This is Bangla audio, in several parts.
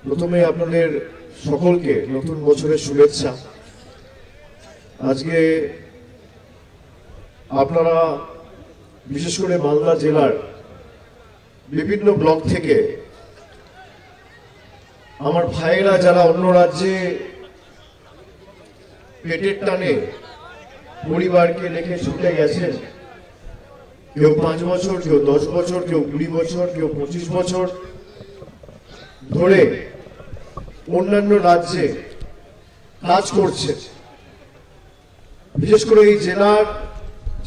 প্রথমে আপনাদের সকলকে নতুন বছরের শুভেচ্ছা। আজকে আপনারা বিশেষ করে মালদা জেলার বিভিন্ন ব্লক থেকে আমার ভাইয়েরা যারা অন্য রাজ্যে পেটের টানে পরিবারকে রেখে ছুটে গেছেন, কেউ 5 বছর, কেউ 10 বছর, কেউ 20 বছর, কেউ 25 বছর ধরে অন্যান্য রাজ্যে কাজ করছে। বিশেষ করে এই জেলার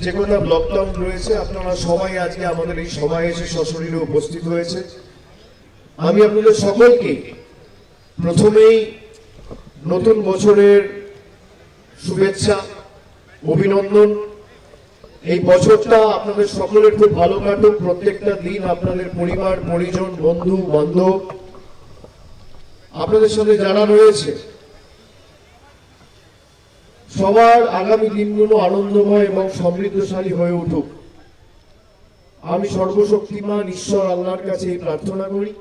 যে কটা ব্লক টাউন রয়েছে, আপনারা সবাই আজকে আমাদের এই সভায় এসে সশরীরে উপস্থিত হয়েছে। আমি আপনাদের সকলকে প্রথমেই নতুন বছরের শুভেচ্ছা, অভিনন্দন। এই বছরটা আপনাদের সকলের খুব ভালো কাটুক। প্রত্যেকটা দিন আপনাদের পরিবার, পরিজন, বন্ধু বান্ধব আপনাদের সাথে যারা রয়েছে সবার আগামী দিনগুলো আনন্দময় এবং সমৃদ্ধশালী হয়ে উঠুক। আমি সর্বশক্তিমান ঈশ্বর আল্লাহর কাছে এই প্রার্থনা করি।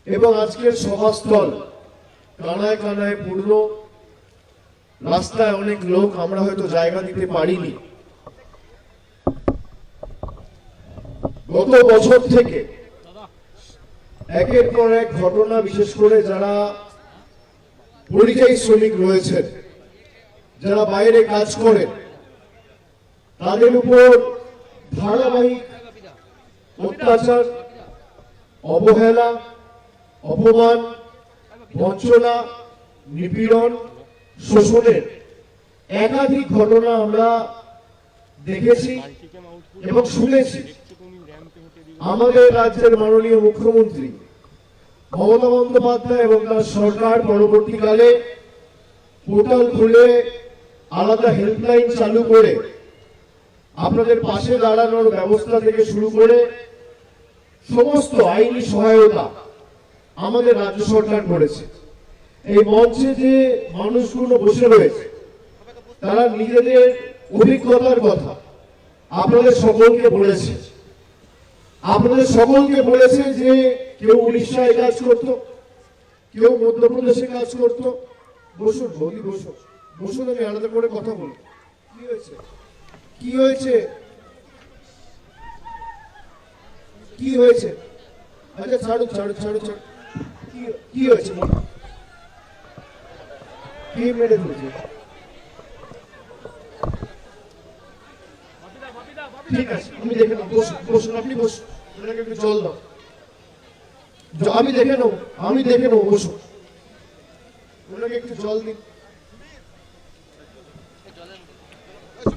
এবং আজকের সভাস্থল কানায় কানায় পূর্ণ, রাস্তায় অনেক লোক, আমরা হয়তো জায়গা দিতে পারিনি। গত বছর থেকে একের পর এক ঘটনা, বিশেষ করে যারা পরিযায়ী শ্রমিক রয়েছেন, যারা বাইরে কাজ করেন, তাদের উপর ধারাবাহিক অত্যাচার, অবহেলা, অপমান, বঞ্চনা, নিপীড়ন, শোষণের একাধিক ঘটনা আমরা দেখেছি এবং শুনেছি। আমাদের রাজ্যের মাননীয় মুখ্যমন্ত্রী মমতা বন্দ্যোপাধ্যায় এবং তার সরকার পরবর্তীকালে পোর্টাল খুলে আলাদা হেল্পলাইন চালু করে আপনাদের পাশে দাঁড়ানোর ব্যবস্থা থেকে শুরু করে সমস্ত আইনি সহায়তা আমাদের রাজ্য সরকার করেছে। এই মঞ্চে যে মানুষগুলো বসে রয়েছে তারা নিজেদের অভিজ্ঞতার কথা আপনাদের সকলকে বলেছে। আপনাদের সকলকে বলেছে যে কেউ উড়িষ্যায় কাজ করত, কেউ মধ্যপ্রদেশে কাজ করত। বসুন বলি, বসুন বসুন, আমি আলাদা করে কথা বলি। কি হয়েছে, কি হয়েছে, কি হয়েছে? আচ্ছা ছাড়ুক ছাড়ুক ছাড়ুক ছাড়ুক। কি হয়েছে? কি মেরে দিয়েছে? ঠিক আছে, আমি দেখে নেবো। বসুন বসুন, আপনি বসুন, ওনাকে একটু জল দাও। আমি দেখে নেবো, আমি দেখে নেবো। বসুন, ওনাকে একটু জল দিন।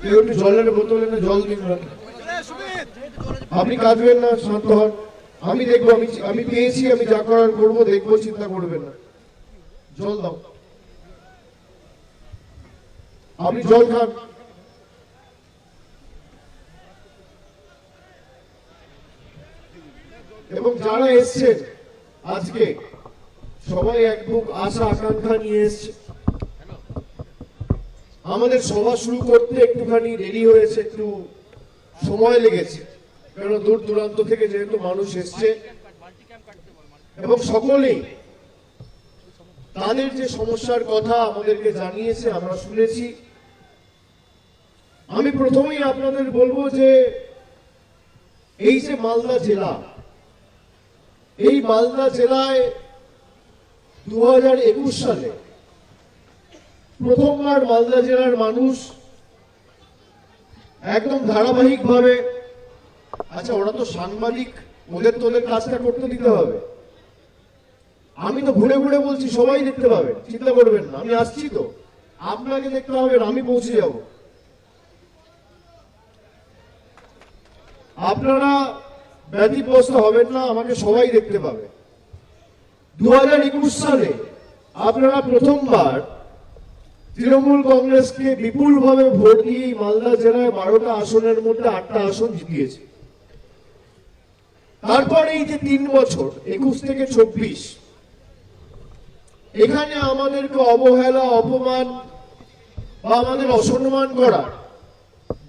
কেউ একটু জলের বোতল এনে জল দিন ওনাকে। আপনি কাঁদবেন না, শান্ত হন। আমি দেখবো, আমি পেয়েছি, আমি যা করার করবো, দেখবো, চিন্তা করবেন না। জল দাও, আপনি জল খান। এবং যারা এসছেন আজকে সবাই এক বুক আশা আকাঙ্ক্ষা নিয়ে এসছে। আমাদের সভা শুরু করতে একটুখানি দেরি হয়েছে, একটু সময় লেগেছে, কারণ দূর দূরান্ত থেকে যেহেতু মানুষ এসছে এবং সকলেই তাদের যে সমস্যার কথা আমাদেরকে জানিয়েছে, আমরা শুনেছি। আমি প্রথমেই আপনাদের বলবো যে এই যে মালদা জেলা, এই মালদা জেলায় 2021 সালে প্রথমবার মালদা জেলার মানুষ একদম ধারাবাহিক ভাবে, আচ্ছা ওরা তো সাংবাদিক, ওদের তোদের কাজটা করতে দিতে হবে। আমি তো ঘুরে ঘুরে বলছি, সবাই দেখতে পাবে, চিন্তা করবেন না। আমি আসছি তো, আপনাকে দেখতে হবে, আমি পৌঁছে যাব। আপনারা ব্যতিব্যস্ত হবেন না, আমাকে সবাই দেখতে পাবে। 2021 সালে আপনারা প্রথমবার তৃণমূল কংগ্রেসকে বিপুলভাবে ভোট দিয়ে মালদা জেলায় 12টা আসনের মধ্যে 8টা আসন জিতিয়েছে। তারপরে এই যে 3 বছর 21 থেকে 24, এখানে আমাদেরকে অবহেলা, অপমান বা আমাদের অসম্মান করা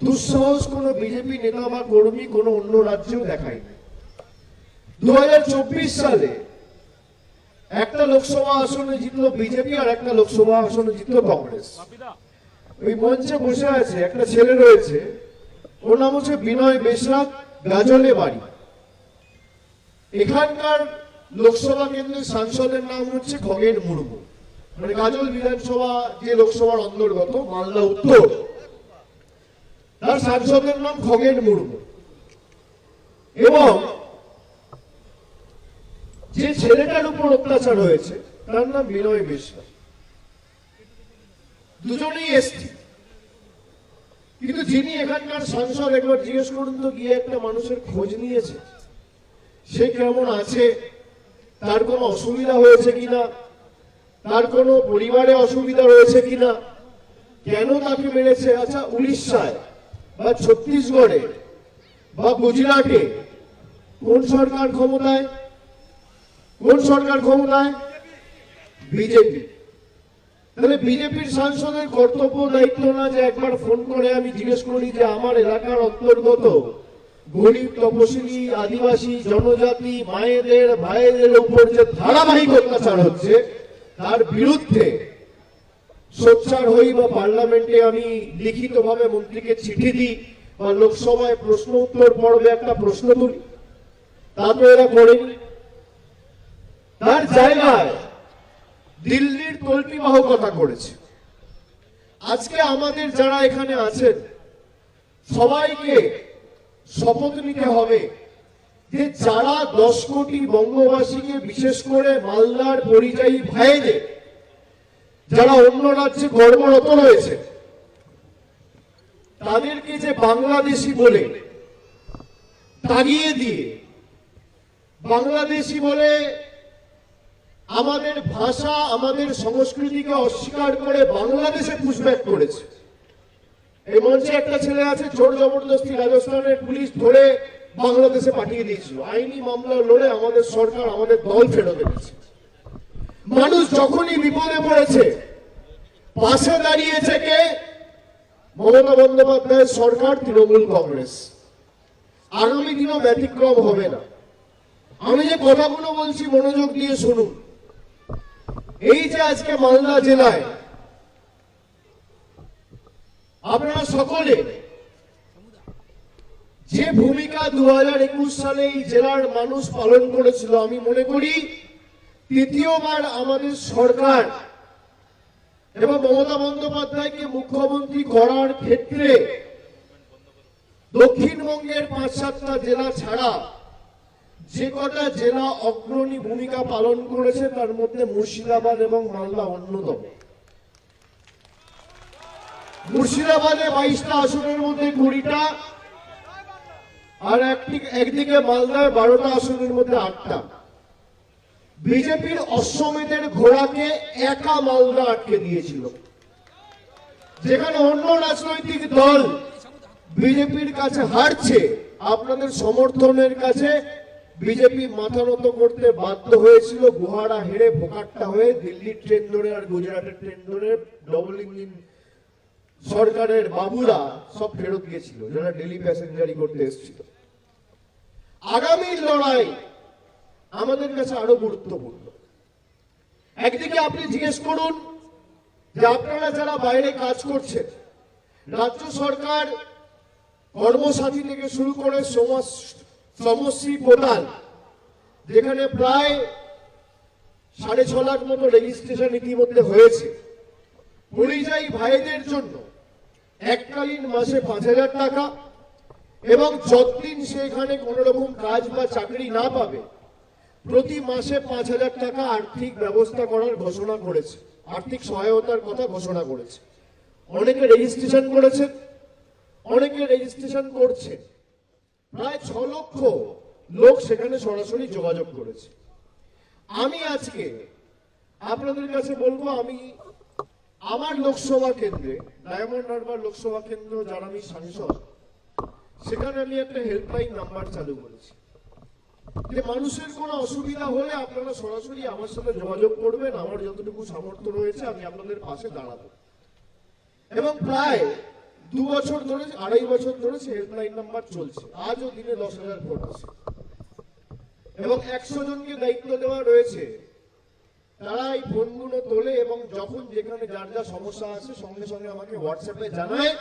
দুঃসাহস কোন বিজেপি নেতা বা কর্মী কোন অন্য রাজ্যেও দেখায়নি। 2024 সালে একটা লোকসভা আসনে জিতলো বিজেপি আর একটা লোকসভা আসনে জিতলো কংগ্রেস। ওই মঞ্চে বসে আছে একটা ছেলে রয়েছে, ওর নাম হচ্ছে বিনয় বেশরা, গাজলে বাড়ি। এখানকার লোকসভা কেন্দ্রের সাংসদের নাম হচ্ছে খগেন মুর্মু, মানে গাজল বিধানসভা যে লোকসভার অন্তর্গত মালদা উত্তর, তার সাংসদের নাম খগেন মুর্মু। এবং যে ছেলেটার উপর অত্যাচার হয়েছে তার নাম বিনয় বেশরা। দুজনেই এসটি, কিন্তু যিনি এখানকার সাংসদ, একবার জিজ্ঞেস করুন তো গিয়ে একটা মানুষের খোঁজ নিয়েছে সে কেমন আছে, তার কোনো অসুবিধা হয়েছে কিনা, তার কোনো পরিবারে অসুবিধা রয়েছে কিনা, কেন তাকে মেরেছে। আচ্ছা, উড়িষ্যায় বা ছত্তিশগড়ে বা গুজরাটে কোন সরকার ক্ষমতায়? কোন সরকার ক্ষমতায়? বিজেপি। তাহলে বিজেপির সাংসদের কর্তব্য দায়িত্ব না যে একবার ফোন করে আমি জিজ্ঞেস করি যে আমার এলাকার অন্তর্গত গরিব, তপশিলি, আদিবাসী, জনজাতি মায়েদের ভাইদের উপর যে ধারাবাহিক অত্যাচার হচ্ছে তার বিরুদ্ধে সোচ্চার হই, বা পার্লামেন্টে আমি লিখিতভাবে মন্ত্রীকে চিঠি দিই, বা লোকসভায় প্রশ্ন উত্তর পর্বে একটা প্রশ্ন তুলি? তা তো এরা করেনি। তার জায়গায় দিল্লির তল্পিবাহকতা করেছে। আজকে আমাদের যারা এখানে আছেন সবাইকে শপথ নিতে হবে যে যারা 10 কোটি বঙ্গবাসীকে, বিশেষ করে মালদার পরিযায়ী ভাইদের যারা অন্য রাজ্যে কর্মরত রয়েছে, তাদেরকে যে বাংলাদেশি বলে তাড়িয়ে দিয়ে, বাংলাদেশি বলে আমাদের ভাষা আমাদের সংস্কৃতিকে অস্বীকার করে বাংলাদেশে পুশব্যাক করেছে। এই মঞ্চে একটা ছেলে আছে, জোর জবরদস্তি রাজস্থানের পুলিশ ধরে বাংলাদেশে পাঠিয়ে দিয়েছিল, আইনি মামলা লড়ে আমাদের সরকার আমাদের দল ফেরত এনেছে। মানুষ যখনই বিপদে পড়েছে পাশে দাঁড়িয়েছে কে? মমতা বন্দ্যোপাধ্যায়ের সরকার, তৃণমূল কংগ্রেস। আগামী দিনও ব্যতিক্রম হবে না। আমি যে কথাগুলো বলছি মনোযোগ দিয়ে শুনুন। এই যে আজকে মালদা জেলায় আপনারা সকলে যে ভূমিকা 2021 সালে এই জেলার মানুষ পালন করেছিল, আমি মনে করি তৃতীয়বার আমাদের সরকার এবং মমতা বন্দ্যোপাধ্যায়কে মুখ্যমন্ত্রী করার ক্ষেত্রে দক্ষিণবঙ্গের 5-7টা জেলা ছাড়া যে কটা জেলা অগ্রণী ভূমিকা পালন করেছে তার মধ্যে মুর্শিদাবাদ এবং মালদা অন্যতম। মুর্শিদাবাদে 22টা আসনের মধ্যে 20টা, আর একদিকে মালদায় 12টা আসনের মধ্যে 8টা। বিজেপির অশ্বমেধের ঘোড়াকে একা মালদা আটকে দিয়েছিল, যেখানে অন্য রাজনৈতিক দল বিজেপির কাছে হারছে, আপনাদের সমর্থনের কাছে বিজেপি মাথা নত করতে বাধ্য হয়েছিল। গুহারা হেরে বোকাট্টা হয়ে দিল্লির ট্রেন ধরে আর গুজরাটের ট্রেন ধরে ডবল ইঞ্জিন সরকারের বাবুরা সব ফেরত গিয়েছিল, যারা ডেলি প্যাসেঞ্জারি করতে এসেছিল। আগামী লড়াই আমাদের কাছে আরো গুরুত্বপূর্ণ। একদিকে আপনি জিজ্ঞেস করুন যে আপনারা যারা বাইরে কাজ করছেন, রাজ্য সরকার কর্মসাথী থেকে শুরু করে সমশ্রী পোর্টাল, যেখানে প্রায় 6.5 লাখ মতো রেজিস্ট্রেশন ইতিমধ্যে হয়েছে, পরিযায়ী ভাইদের জন্য এককালীন মাসে 5,000 টাকা, এবং যতদিন সেখানে কোন রকম কাজ বা চাকরি না পাবে প্রতি মাসে 5,000 টাকা আর্থিক ব্যবস্থা করার ঘোষণা করেছে, আর্থিক সহায়তার কথা ঘোষণা করেছে। অনেকে রেজিস্ট্রেশন করেছেন, অনেকে রেজিস্ট্রেশন করছে। প্রায় 6 লক্ষ লোক সেখানে সরাসরি যোগাযোগ করেছে। আমি আজকে আপনাদের কাছে বলবো, আমি আমার লোকসভা কেন্দ্রে, ডায়মন্ড হারবার লোকসভা কেন্দ্র যারা আমি সাংসদ, সেখানে আমি একটা হেল্পলাইন নাম্বার চালু করেছি, যে মানুষের কোনো অসুবিধা হলে আপনারা সরাসরি আমার সাথে যোগাযোগ করবেন, আমার যতটুকু সামর্থ্য রয়েছে আমি আপনাদের পাশে দাঁড়াবো। এবং প্রায় 2 বছর ধরে, 2.5 বছর ধরে সে হেল্পলাইন নাম্বার চলছে, আজও দিনে 10,000 ফোন আসে। এবং 100 জনকে দায়িত্ব দেওয়া রয়েছে তারা এই ফোনগুলো তোলে এবং যখন যেখানে যার যা সমস্যা আছে সঙ্গে সঙ্গে আমাকে হোয়াটসঅ্যাপে জানায়,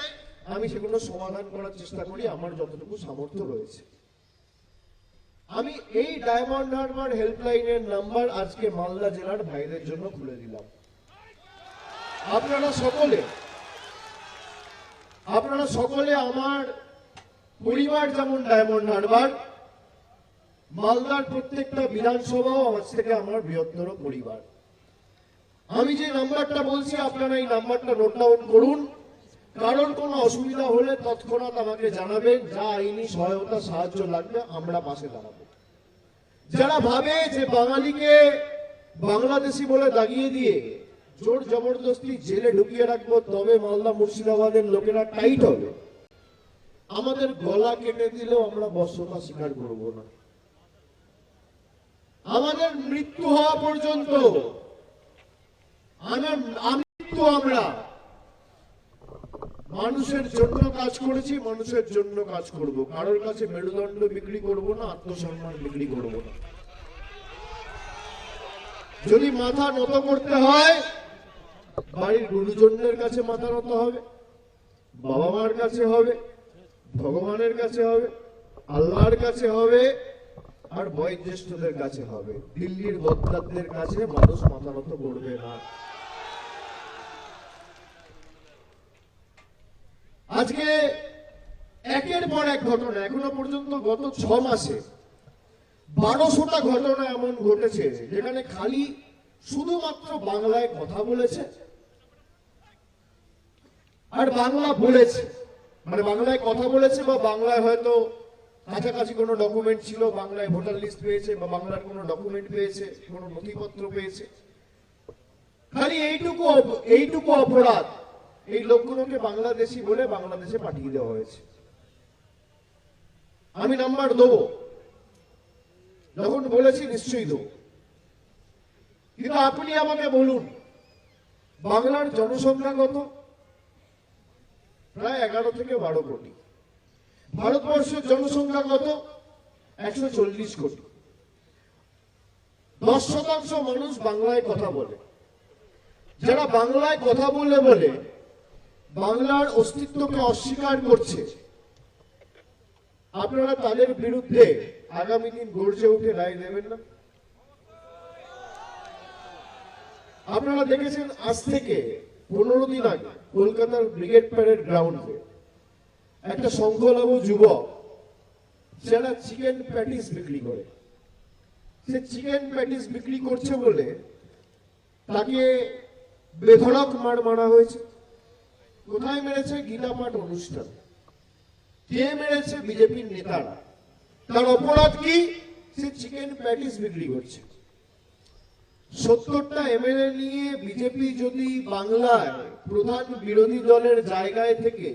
আমি সেগুলো সমাধান করার চেষ্টা করি আমার যতটুকু সামর্থ্য রয়েছে। আমি এই ডায়মন্ড হারবার হেল্পলাইনের নাম্বার আজকে মালদা জেলার ভাইদের জন্য খুলে দিলাম। আপনারা সকলে আমার পরিবার যেমন ডায়মন্ড হারবার, মালদার প্রত্যেকটা বিধানসভাও আজ থেকে আমার বৃহত্তর পরিবার। আমি যে নাম্বারটা বলছি আপনারা এই নাম্বারটা নোট ডাউন করুন। কারণ কোনো অসুবিধা হলে তৎক্ষণাৎ আমাকে জানাবেন, যা আইনি সহায়তা সাহায্য লাগবে আমরা পাশে দাঁড়াবো। যারা ভাবে যে বাঙালিকে বাংলাদেশি বলে দাগিয়ে দিয়ে জোর জবরদস্তি জেলে ঢুকিয়ে রাখবো তবে মালদা মুর্শিদাবাদের লোকেরা টাইট হবে, আমাদের গলা কেটে দিলেও আমরা বশ্যতা স্বীকার করব না। আমাদের মৃত্যু হওয়া পর্যন্ত আমরা মানুষের জন্য কাজ করেছি, মানুষের জন্য কাজ করব। কারোর কাছে মেরুদণ্ড বিক্রি করব না, আত্মসম্মান বিক্রি করব না। যদি মাথা নত করতে হয় বাড়ির গুরুজনদের কাছে মাথা নত হবে, বাবা মার কাছে হবে, ভগবানের কাছে হবে, আল্লাহর কাছে হবে, আর বয়োজ্যেষ্ঠদের কাছে হবে। দিল্লির গদ্দারদের কাছে মানুষ মাথা নত করবে না। আজকে একের পর এক ঘটনা, এখনো পর্যন্ত গত 6 মাসে 1200টা ঘটনা এমন ঘটেছে যেখানে খালি শুধুমাত্র বাংলায় কথা বলেছে আর বাংলা বলেছে, মানে বাংলায় কথা বলেছে বা বাংলায় হয়তো কাছাকাছি কোনো ডকুমেন্ট ছিল, বাংলায় ভোটার লিস্ট পেয়েছে বা বাংলার কোনো ডকুমেন্ট পেয়েছে, কোনো নথিপত্র পেয়েছে। খালি এইটুকু অপরাধ এই লোকগুলোকে বাংলাদেশি বলে বাংলাদেশে পাঠিয়ে দেওয়া হয়েছে। আমি নাম্বার দেবো, যখন বলেছি নিশ্চয়ই দেবো, কিন্তু আপনি আমাকে বলুন বাংলার জনসংখ্যা কত? প্রায় 11 থেকে 12 কোটি। ভারতবর্ষের জনসংখ্যা কত? 140 কোটি। 10% মানুষ বাংলায় কথা বলে। যারা বাংলায় কথা বলে বাংলার অস্তিত্বকে অস্বীকার করছে, আপনারা তাদের বিরুদ্ধে আগামী দিন গর্জে উঠে রায় দেবেন না? আপনারা দেখেছেন আজ থেকে 15 দিন আগে কলকাতার ব্রিগেড প্যারেড গ্রাউন্ডে একটা সংখ্যালঘু যুবক যারা চিকেন প্যাটিস বিক্রি করে, সে চিকেন প্যাটিস বিক্রি করছে বলে তাকে বেধড়ক মারা হয়েছে। কোথায় মেরেছে? গীতা পাঠ অনুষ্ঠান। কে মেরেছে? বিজেপির নেতারা। তার অপরাধ কি? সে চিকেন প্যাটিস বিক্রি করছে। 70টা এমএলএ নিয়ে বিজেপি যদি বাংলায় প্রধান বিরোধী দলের জায়গায় থেকে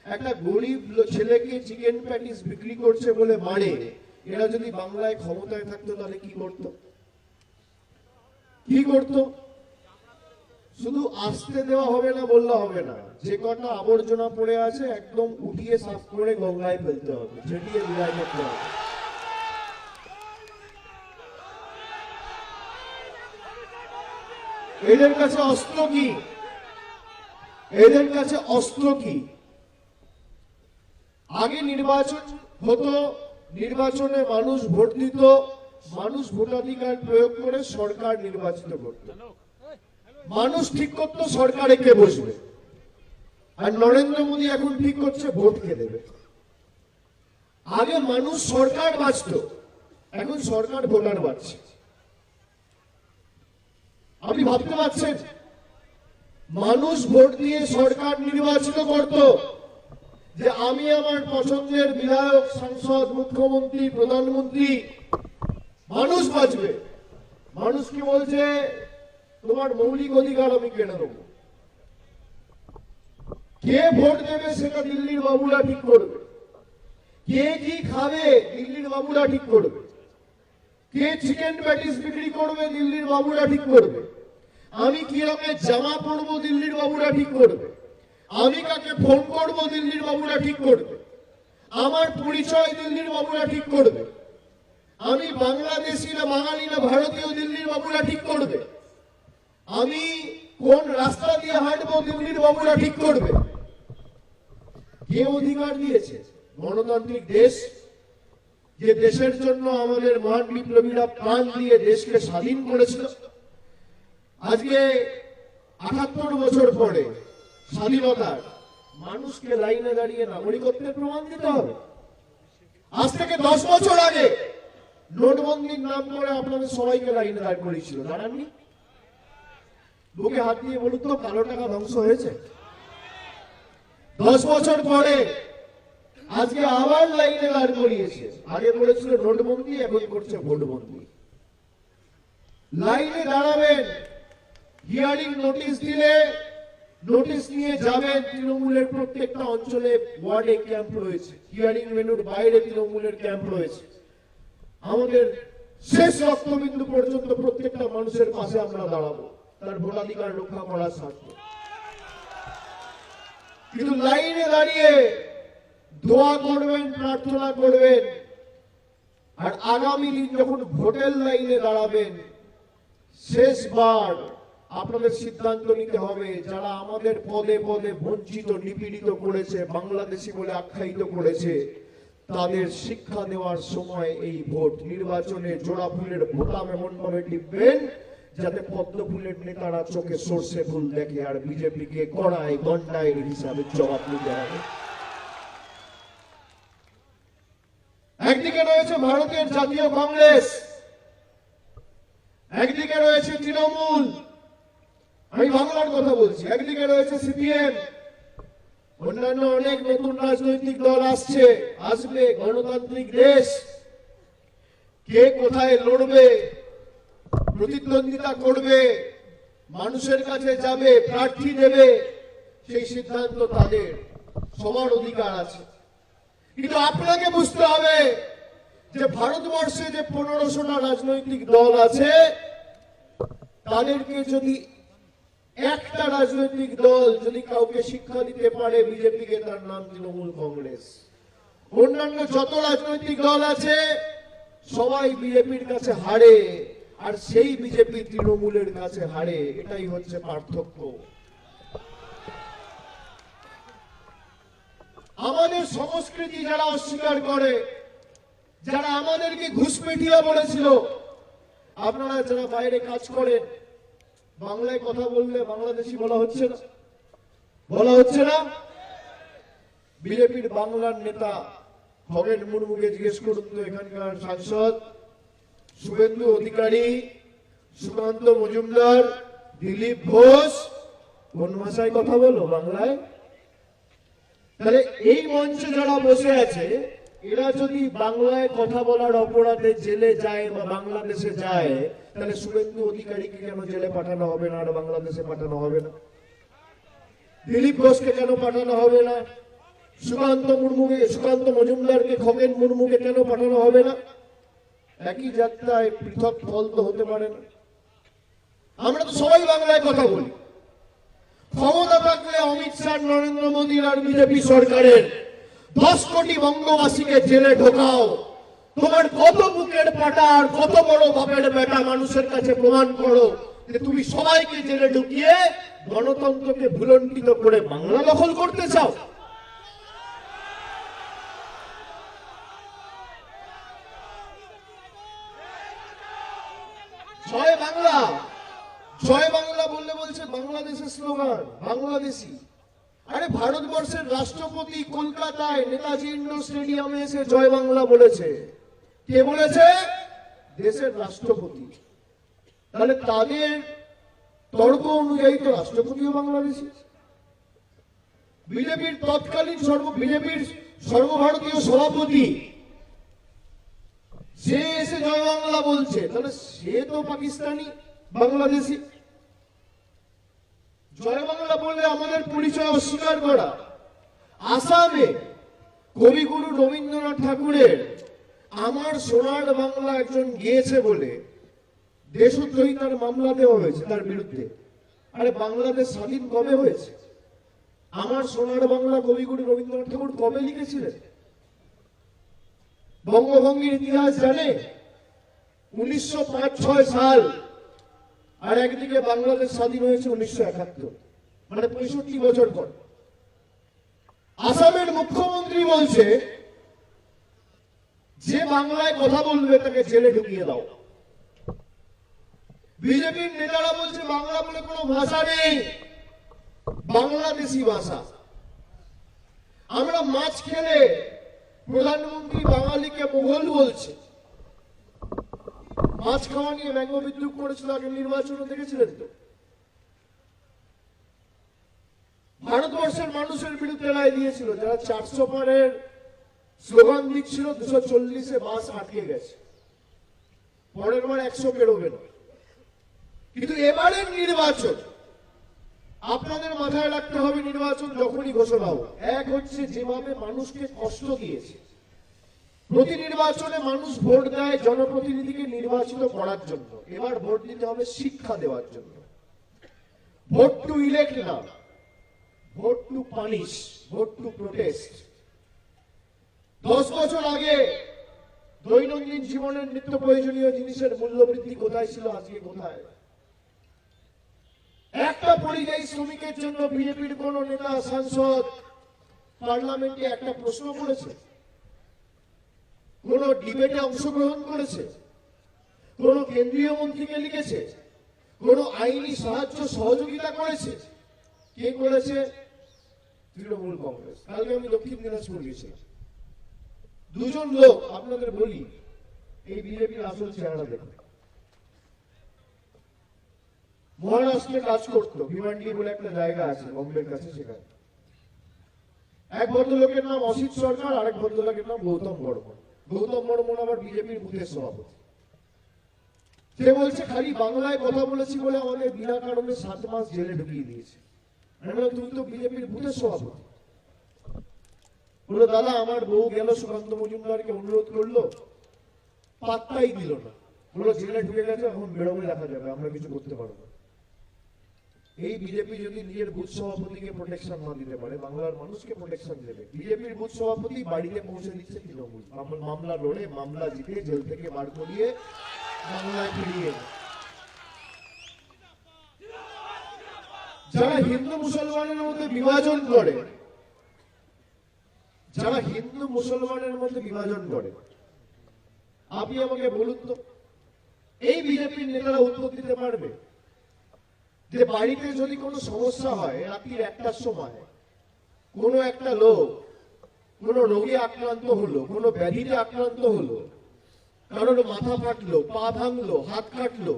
একটা গরিব ছেলেকে চিকেন প্যাটিস বিক্রি করছে বলে মারে, এরা যদি বাংলায় ক্ষমতায় থাকতো তাহলে কি করত? শুধু আসতে দেওয়া হবে না বললে হবে না, যে কটা আবর্জনা পড়ে আছে একদম উঠিয়ে সাফ করে গঙ্গায় ফেলতে হবে, ছেটিয়ে বিদায় করতে হবে। এদের কাছে অস্ত্র কি? আগে নির্বাচন হতো, নির্বাচনে মানুষ ভোট দিত, মানুষ ভোটাধিকার প্রয়োগ করে সরকার নির্বাচিত করত। মানুষ ঠিক করতো সরকারে কে বসবে, আর নরেন্দ্র মোদী এখন ঠিক করছে ভোট কে দেবে। আগে মানুষ সরকার বাঁচত, এখন সরকার ভোটার বাঁচছে। আপনি ভাবতে পারছেন? মানুষ ভোট দিয়ে সরকার নির্বাচিত করত যে আমি আমার পছন্দের বিধায়ক, সাংসদ, মুখ্যমন্ত্রী, প্রধানমন্ত্রী, মানুষ বাঁচবে। মানুষ কি বলছে? তোমার মৌলিক অধিকার আমি কেড়ে দেবো। কে ভোট দেবে সেটা দিল্লির বাবুরা ঠিক করবে। কে কি খাবে দিল্লির বাবুরা ঠিক করবে। কে চিকেন প্যাটিস বিক্রি করবে দিল্লির বাবুরা ঠিক করবে। আমি কি রকমের জামা পরবো দিল্লির বাবুরা ঠিক করবে। আমি কাকে ফোন করবো দিল্লির বাবুরা ঠিক করবে। আমার পরিচয় দিল্লির বাবুরা ঠিক করবে। আমি বাংলাদেশি না বাঙালি না ভারতীয় দিল্লির বাবুরা ঠিক করবে। আমি কোন রাস্তা দিয়ে হাঁটবো দিল্লির বাবুরা ঠিক করবে। কে অধিকার দিয়েছে? গণতান্ত্রিক দেশ, যে দেশের জন্য আমাদের মহান বিপ্লবীরা প্রাণ দিয়ে দেশকে স্বাধীন করেছিল। আজকে ৭৮ বছর পরে স্বাধীনতার মানুষকে লাইনে দাঁড়িয়ে নাগরিকত্বের প্রমাণ দিতে হবে। আজ থেকে 10 বছর আগে নোটবন্দির নাম করে আপনাদের সবাইকে লাইনে দাঁড় করিয়েছিল, জানাননি? বুকে হাত দিয়ে বলুন তো, কালো টাকা ধ্বংস হয়েছে? 10 বছর পরে আজকে আবার লাইনে দাঁড় করিয়েছে। আগে করেছিল নোটবন্দি, এখন করছে ভোটবন্দি। লাইনে দাঁড়াবেন, হিয়ারিং নোটিশ দিলে নোটিশ নিয়ে যাবেন। তৃণমূলের প্রত্যেকটা অঞ্চলে ওয়ার্ডে ক্যাম্প রয়েছে, হিয়ারিং ভেন্যুর বাইরে তৃণমূলের ক্যাম্প রয়েছে। আমাদের শেষ রক্তবিন্দু পর্যন্ত প্রত্যেকটা মানুষের পাশে আমরা দাঁড়াবো, তার ভোটাধিকার রক্ষা করার স্বার্থে। কিন্তু লাইনে দাঁড়িয়ে দোয়া করবেন, প্রার্থনা করবেন, আর আগামী দিন যখন ভোটের লাইনে দাঁড়াবেন, শেষবার আপনাদের সিদ্ধান্ত নিতে হবে, যারা আমাদের পদে পদে বঞ্চিত নিপীড়িত করেছে, বাংলাদেশি বলে আখ্যায়িত করেছে, তাদের শিক্ষা দেওয়ার সময় এই ভোট। নির্বাচনে জোড়া ফুলের বোতাম এমন ভাবে টিপবেন যাতে পদ্ম ফুলের নেতারা চোখে সর্ষে ফুল দেখে, আর বিজেপিকে কড়াই গন্ডায় হিসাবে জবাব দিতে হবে। একদিকে রয়েছে ভারতের জাতীয় কংগ্রেস, একদিকে রয়েছে তৃণমূল, আমি বাংলার কথা বলছি, একদিকে রয়েছে সিপিএম, অন্যান্য অনেক নতুন রাজনৈতিক দল আসছে, আসবে। গণতান্ত্রিক দেশ, কে কোথায় লড়বে, প্রতিদ্বন্দ্বিতা করবে, মানুষের কাছে যাবে, প্রার্থী দেবে, সেই সিদ্ধান্ত তাদের, সবার অধিকার আছে। কিন্তু আপনাকে বুঝতে হবে যে ভারতবর্ষে যে 1500টা রাজনৈতিক দল আছে, তাদেরকে যদি একটা রাজনৈতিক দল যদি কাউকে শিক্ষা দিতে পারে বিজেপিকে, তার নাম তৃণমূল কংগ্রেস। অন্যান্য যত রাজনৈতিক দল আছে সবাই বিজেপির কাছে হারে, আর সেই বিজেপি তৃণমূলের কাছে হারে। এটাই হচ্ছে পার্থক্য। আমাদের সংস্কৃতি যারা অস্বীকার করে, যারা আমাদেরকে ঘুষপেটিয়া বলেছিল, আপনারা যারা বাইরে কাজ করেন, বাংলায় কথা বললে বাংলাদেশি বলা হচ্ছে না, বলা হচ্ছে না। বিজেপির বাংলার নেতা খগেন মুর্মুকে জিজ্ঞেস করুন তো, এখানকার সাংসদ শুভেন্দু অধিকারী, সুকান্ত মজুমদার, দিলীপ ঘোষ কোন ভাষায় কথা বলো? বাংলায়। তাহলে এই মঞ্চে যারা বসে আছে, এরা যদি বাংলায় কথা বলার অপরাধে জেলে যায় বা বাংলাদেশে যায়, তাহলে শুভেন্দু অধিকারীকে কেন জেলে পাঠানো হবে না আর বাংলাদেশে পাঠানো হবে না? দিলীপ ঘোষকে কেন পাঠানো হবে না? সুকান্ত মজুমদারকে, খগেন মুর্মুকে কেন পাঠানো হবে না? একই যাত্রায় পৃথক ফল তো হতে পারে না। আমরা তো সবাই বাংলায় কথা বলি। ক্ষমতা থাকলে অমিত শাহ, নরেন্দ্র মোদীর আর বিজেপি সরকারের 10 কোটি বঙ্গবাসীকে জেলে ঢোকাও। তোমার কত বুকের পাটা আর কত বড় বাপের বেটা, মানুষের কাছে প্রমাণ করো যে তুমি সবাইকে জেলে ঢুকিয়ে গণতন্ত্রকে ভুলণ্ঠিত করে বাংলা দখল করতে চাও। জয় বাংলা, জয় বাংলা বললে বলছে বাংলাদেশের স্লোগান, বাংলাদেশি। আরে ভারতবর্ষের রাষ্ট্রপতি কলকাতায় নেতাজি ইন্ডোর স্টেডিয়ামে এসে জয় বাংলা বলেছে। কে বলেছে? দেশের রাষ্ট্রপতি। তাহলে তাদের তর্ক অনুযায়ী তো রাষ্ট্রপতিও বাংলাদেশি। বিজেপির তৎকালীন বিজেপির সর্বভারতীয় সভাপতি, সে এসে জয় বাংলা বলছে, তাহলে সে তো পাকিস্তানি বাংলাদেশি। জয় বাংলা বললে আমাদের পরিচয় অস্বীকার করা। আসামে কবিগুরু রবীন্দ্রনাথ ঠাকুরের আমার সোনার বাংলা একজন গিয়েছে বলে দেশদ্রোহিতার মামলা দেওয়া হয়েছে তার বিরুদ্ধে। আরে বাংলাদেশ স্বাধীন কবে হয়েছে? আমার সোনার বাংলা কবিগুরু রবীন্দ্রনাথ ঠাকুর কবে লিখেছিলেন? বঙ্গভঙ্গের ইতিহাস জানে? 1905-6 সাল আর একদিকে বাংলাদেশ স্বাধীন হয়েছে 1971, মানে 65 বছর পর। আসামের মুখ্যমন্ত্রী বলছে যে বাংলায় কথা বলবে তাকে জেলে ঢুকিয়ে দাও। বিজেপির নেতারা বলছে বাংলা বলে কোনো ভাষা নেই, বাংলাদেশি ভাষা। আমরা মাছ খেলে প্রধানমন্ত্রী বাঙালিকে মোগল বলছে। মাছ খাওয়া নিয়ে ব্যঙ্গ বিদ্রুপ করেছিল, আগে নির্বাচনে দেখেছিলেন তো। ভারতবর্ষের মানুষের বিরুদ্ধে রায় দিয়েছিল, যারা 400 পারের স্লোগান দিচ্ছিল 240-এ বাস আটকে গেছে, পরের বার 100 বেরোবে না। কিন্তু এবারের নির্বাচন আপনাদের মাথায় রাখতে হবে, নির্বাচন যখনই ঘোষণা হোক, এক হচ্ছে যেভাবে মানুষকে কষ্ট দিয়েছে। প্রতি নির্বাচনে মানুষ ভোট দেয় জনপ্রতিনিধিকে নির্বাচিত করার জন্য, এবার ভোট দিতে হবে শিক্ষা দেওয়ার জন্য। ভোট টু ইলেক্ট না, vote two punish, vote two protest. 10 বছর আগে দৈনন্দিন জীবনের নিত্য প্রয়োজনীয় জিনিসের মূল্য বৃদ্ধি কোথায় ছিল, আজকে কোথায়? একটা পরিযায়ী শ্রমিকের জন্য বিজেপির কোন নেতা, সাংসদ পার্লামেন্টে একটা প্রশ্ন করেছে? কোন ডিবেটে অংশগ্রহণ করেছে? কোন কেন্দ্রীয় মন্ত্রীকে লিখেছে? কোন আইনি সাহায্য সহযোগিতা করেছে? কে করেছে? তৃণমূল কংগ্রেস। কালকে আমি দক্ষিণ দিনাজপুর গেছিলাম, দুজন লোক আপনাদের বলি, এই বিজেপির আসল চেহারা দেখুন। মহারাষ্ট্রে কাজ করতো, ভিওয়ান্ডি বলে একটা জায়গা আছে বম্বের কাছে, সেখানে এক ভদ্রলোকের নাম অসিত সরকার, আরেক ভদ্রলোকের নাম গৌতম বর্মন। গৌতম বর্মন আবার বিজেপির বুথের সভাপতি। সে বলছে খালি বাংলায় কথা বলেছি বলে আমাদের বিনা কারণে 7 মাস জেলে ঢুকিয়ে দিয়েছে। আমি বললাম তুমি তো বিজেপির বুথের সভাপতি। বললো দাদা আমার বউ গেল সুকান্ত মজুমদারকে অনুরোধ করলো, পাত্তাই দিল না। বললো জেলে ঢুকে গেছে, এখন বেরোবে দেখা যাবে, আমরা কিছু করতে পারবো না। এই বিজেপি যদি নিজের বুথ সভাপতিকে প্রোটেকশন না দিতে পারে, বাংলার মানুষকে প্রোটেকশন দেবে? বিজেপির বুথ সভাপতি বাড়িতে পৌঁছে দিচ্ছে তৃণমূল, মামলা লড়ে, মামলা জিতে, জেল থেকে বার করিয়ে বাংলায় ফিরিয়ে। যারা হিন্দু মুসলমানের মধ্যে বিভাজন করে, যারা হিন্দু মুসলমানের মধ্যে বিভাজন করে, আপনি আমাকে বলুন তো, এই বিজেপির নেতারা উত্তর দিতে পারবে যে বাড়িতে যদি কোনো সমস্যা হয় রাত্রির 1টার সময়, কোনো একটা লোক কোনো রোগে আক্রান্ত হলো, কোনো ব্যাধিতে আক্রান্ত হলো, কারোর মাথা ফাটলো, পা ভাঙলো, হাত কাটলো,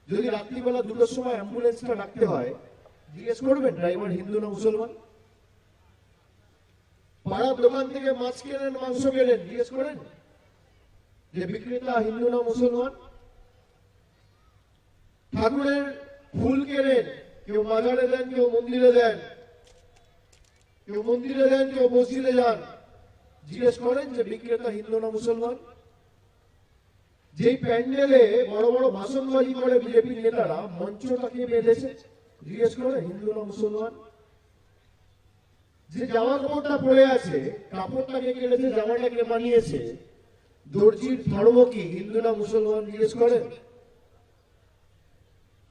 যদি রাত্রিবেলা 2টোর সময় অ্যাম্বুলেন্সটা ডাকতে হয়, জিজ্ঞেস করবেন ড্রাইভার হিন্দু না মুসলমান? পাড়ার দোকান থেকে মাছ কেনেন, মাংস কেনেন, জিজ্ঞেস করেন যে বিক্রেতা হিন্দু না মুসলমান? ঠাকুরের ফুল কেনেন, কেউ মাজারে দেন, কেউ মন্দিরে দেন, কেউ মন্দিরে দেন, কেউ মসজিদে যান, জিজ্ঞেস করেন যে বিক্রেতা হিন্দু না মুসলমান? যেই প্যান্ডেলে বড় বড় ভাষণবাজি করে বিজেপির নেতারা, মঞ্চটাকে বেঁধেছে, জিজ্ঞেস করে হিন্দু না মুসলমান? যে জামা কাপড়টা পরে আছে, কাপড়টাকে কেটেছে, জামাটাকে বানিয়েছে, দর্জির ধর্ম কি, হিন্দু না মুসলমান? জিজ্ঞেস করেন।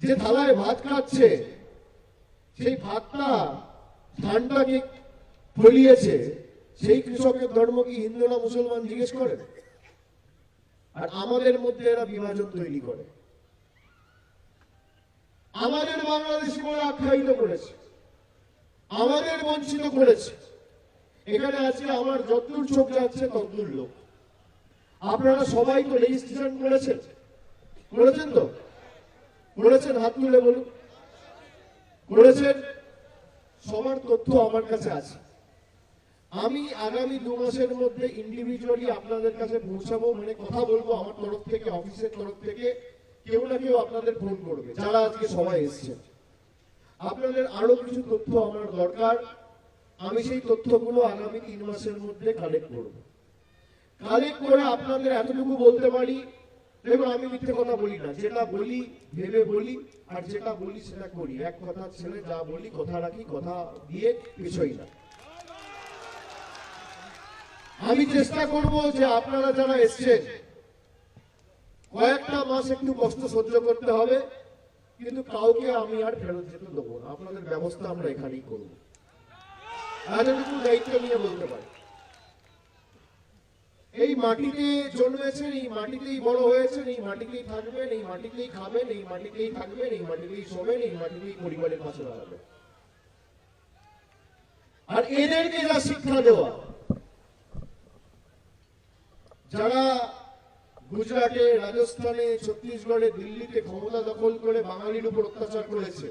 যে থালায় ভাত খাচ্ছে, সেই ভাতটা ধানটাকে ফলিয়েছে, সেই কৃষকের ধর্ম কি, হিন্দু না মুসলমান? জিজ্ঞেস করেন। আর আমাদের মধ্যে এরা বিভাজন তৈরি করে, আমাদের বাংলাদেশি বলে আখ্যায়িত করেছে, আমাদের বঞ্চিত করেছে। এখানে আজকে আমার যতদূর চোখ যাচ্ছে ততদূর লোক। আপনারা সবাই তো রেজিস্ট্রেশন করেছেন, করেছেন তো? করেছেন? হাত তুলে বলুন। করেছেন? সবার তথ্য আমার কাছে আছে। আমি আগামী 2 মাসের মধ্যে ইন্ডিভিজুয়ালি আপনাদের কাছে পৌঁছাবো, মানে কথা বলবো আমার তরফ থেকে, অফিসের তরফ থেকে কেউ না কেউ আপনাদের ফোন করবে, যারা আজকে সবাই এসেছেন। আপনাদের আরো কিছু তথ্য আমার দরকার, আমি সেই তথ্যগুলো আগামী 3 মাসের মধ্যে কালেক্ট করব। কালেক্ট করে আপনাদের এতটুকু বলতে পারি, দেখুন আমি মিথ্যে কথা বলি না, যেটা বলি ভেবে বলি, আর যেটা বলি সেটা করি। এক কথা ছেলে, যা বলি কথা রাখি, কথা দিয়ে পিছই না। আমি চেষ্টা করব যে আপনারা যারা এসছেন, কয়েকটা মাস একটু কষ্ট সহ্য করতে হবে, কিন্তু কাউকে আমি আর ফেরত যেতে দেবো না, আপনাদের ব্যবস্থা আমরা এখানেই করব। এতটুকু দায়িত্ব নিয়ে বলতে পারি। এই মাটিতে জন্মেছেন, এই মাটিতেই বড় হয়েছেন, এই মাটিতেই থাকবেন, এই মাটিতেই খাবেন, এই মাটিতেই থাকবেন, এই মাটিতেই শোবেন, এই মাটিতেই পরিবারের পাশে দাঁড়াবেন। আর এদেরকে যা শিক্ষা দেওয়া, যারা গুজরাটে, রাজস্থানে, ছত্তিশগড়ে, দিল্লিতে ক্ষমতা দখল করে বাঙালির উপর অত্যাচার করেছে,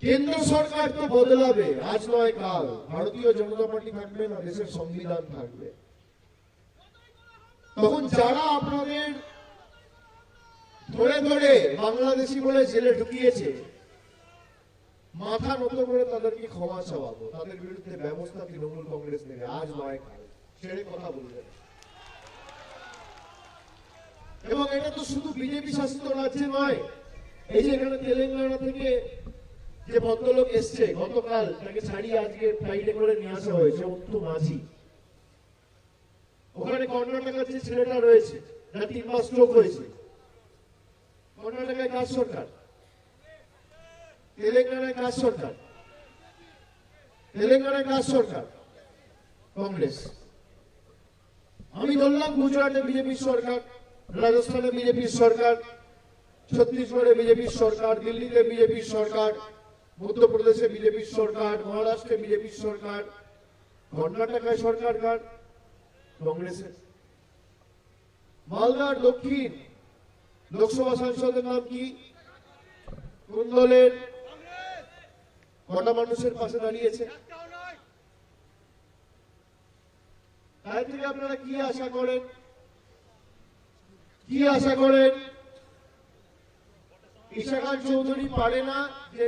কেন্দ্র সরকার তো বদলাবে, আজ নয় কাল। ভারতীয় জনতা পার্টি থাকবে না, দেশের সংবিধান থাকবে। তখন যারা আপনাদের ধরে ধরে বাংলাদেশি বলে জেলে ঢুকিয়েছে, মাথা নত করে তাদেরকে ক্ষমা চাওয়াবো, তাদের বিরুদ্ধে ব্যবস্থা তৃণমূল কংগ্রেস নেবে, আজ নয় কাল। ছেড়ে কথা বলবেন। এবং এটা তো শুধু বিজেপি শাসিত রাজ্যে নয়, এই যে এখানে তেলেঙ্গানা থেকে যে ভদ্রলোক এসছে গতকাল, তাকে ছাড়িয়ে আজকে ফ্লাইটে করে নিয়ে আসা হয়েছে, অন্তু মাঝি। ওখানে কর্ণাটকের যে ছেলেটা রয়েছে, যার 3 মাস স্ট্রোক হয়েছে, কর্ণাটকায় কাজ সরকার, তেলেঙ্গানায় কাজ সরকার, তেলেঙ্গানায় কাজ সরকার কংগ্রেস। আমি বললাম গুজরাটে বিজেপির সরকার, রাজস্থানে বিজেপির সরকার, ছত্তিশগড়ে বিজেপির সরকার, দিল্লিতে বিজেপির সরকার, মধ্যপ্রদেশে বিজেপির সরকার, মহারাষ্ট্রে বিজেপির সরকার, কর্ণাটকায় সরকার কার? কংগ্রেসের। মালদার দক্ষিণ লোকসভা সাংসদের নাম কি? কোন দলের? কটা মানুষের পাশে দাঁড়িয়েছে? তাই থেকে আপনারা কি আশা করেন? কি আশা করেন? ঈশাখান চৌধুরী পারে না যে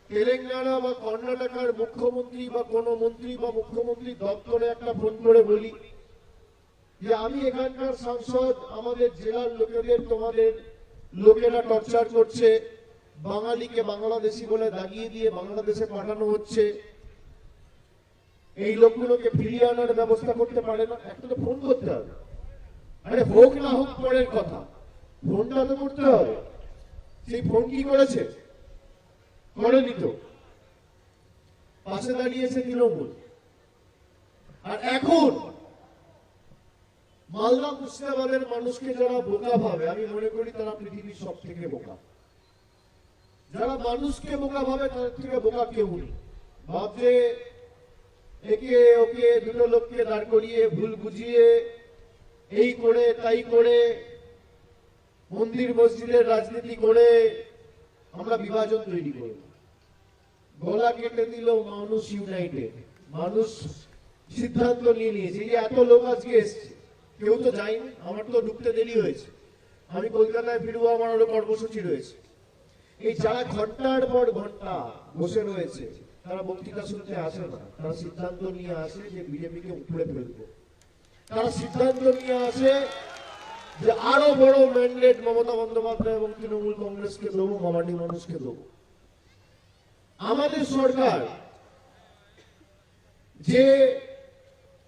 তেলেঙ্গানা বা কর্ণাটকের মুখ্যমন্ত্রী বা কোন মন্ত্রী বা মুখ্যমন্ত্রী দপ্তরে একটা ফোন করে বলি যে আমি এখানকার সাংসদ, আমাদের জেলার লোকেদের তোমাদের লোকেরা টর্চার করছে, বাঙালিকে বাংলাদেশি বলে দাগিয়ে দিয়ে বাংলাদেশে পাঠানো হচ্ছে, এই লোকগুলোকে ফিরিয়ে আনার ব্যবস্থা করতে পারে না? একটা তো ফোন করতে হবে। আরে হোক না হোক পরের কথা, ফোনটা তো করতে হবে। সেই ফোন কি করেছে? করেনি তো। পাশে দাঁড়িয়েছে তৃণমূল। আর এখন মালদা মুর্শিদাবাদের মানুষকে যারা বোকা ভাবে, আমি মনে করি তারা পৃথিবীর সব থেকে বোকা। যারা মানুষকে বোকা ভাবে তাদের থেকে বোকা কেউ নেই। ভাবছে একে ওকে দুটো লোককে দাঁড় করিয়ে ভুল বুঝিয়ে এই করে তাই করে মন্দির মসজিদের রাজনীতি করে আমরা বিভাজন তৈরি করব। গলা কেটে দিল মানুষ ইউনাইটেড, মানুষ সিদ্ধান্ত নিয়ে নিয়েছে। এই এত লোক আজকে এসছে, কেউ তো যায়নি, আমার তো ঢুকতে দেরি হয়েছে, আমি কলকাতায় ফিরবো, আমার আরো কর্মসূচি রয়েছে। এই যারা ঘন্টার পর ঘন্টা বসে রয়েছে তারা বক্তৃতা শুনতে আসে না, তারা সিদ্ধান্ত নিয়ে আসে যে বিজেপিকে উপড়ে ফেলবো। তারা সিদ্ধান্ত নিয়ে আসে যে আরো বড় ম্যান্ডেট মমতা বন্দ্যোপাধ্যায় এবং তৃণমূল কংগ্রেসকে দেবো, মামাটি মানুষকে দেবো। আমাদের সরকার যে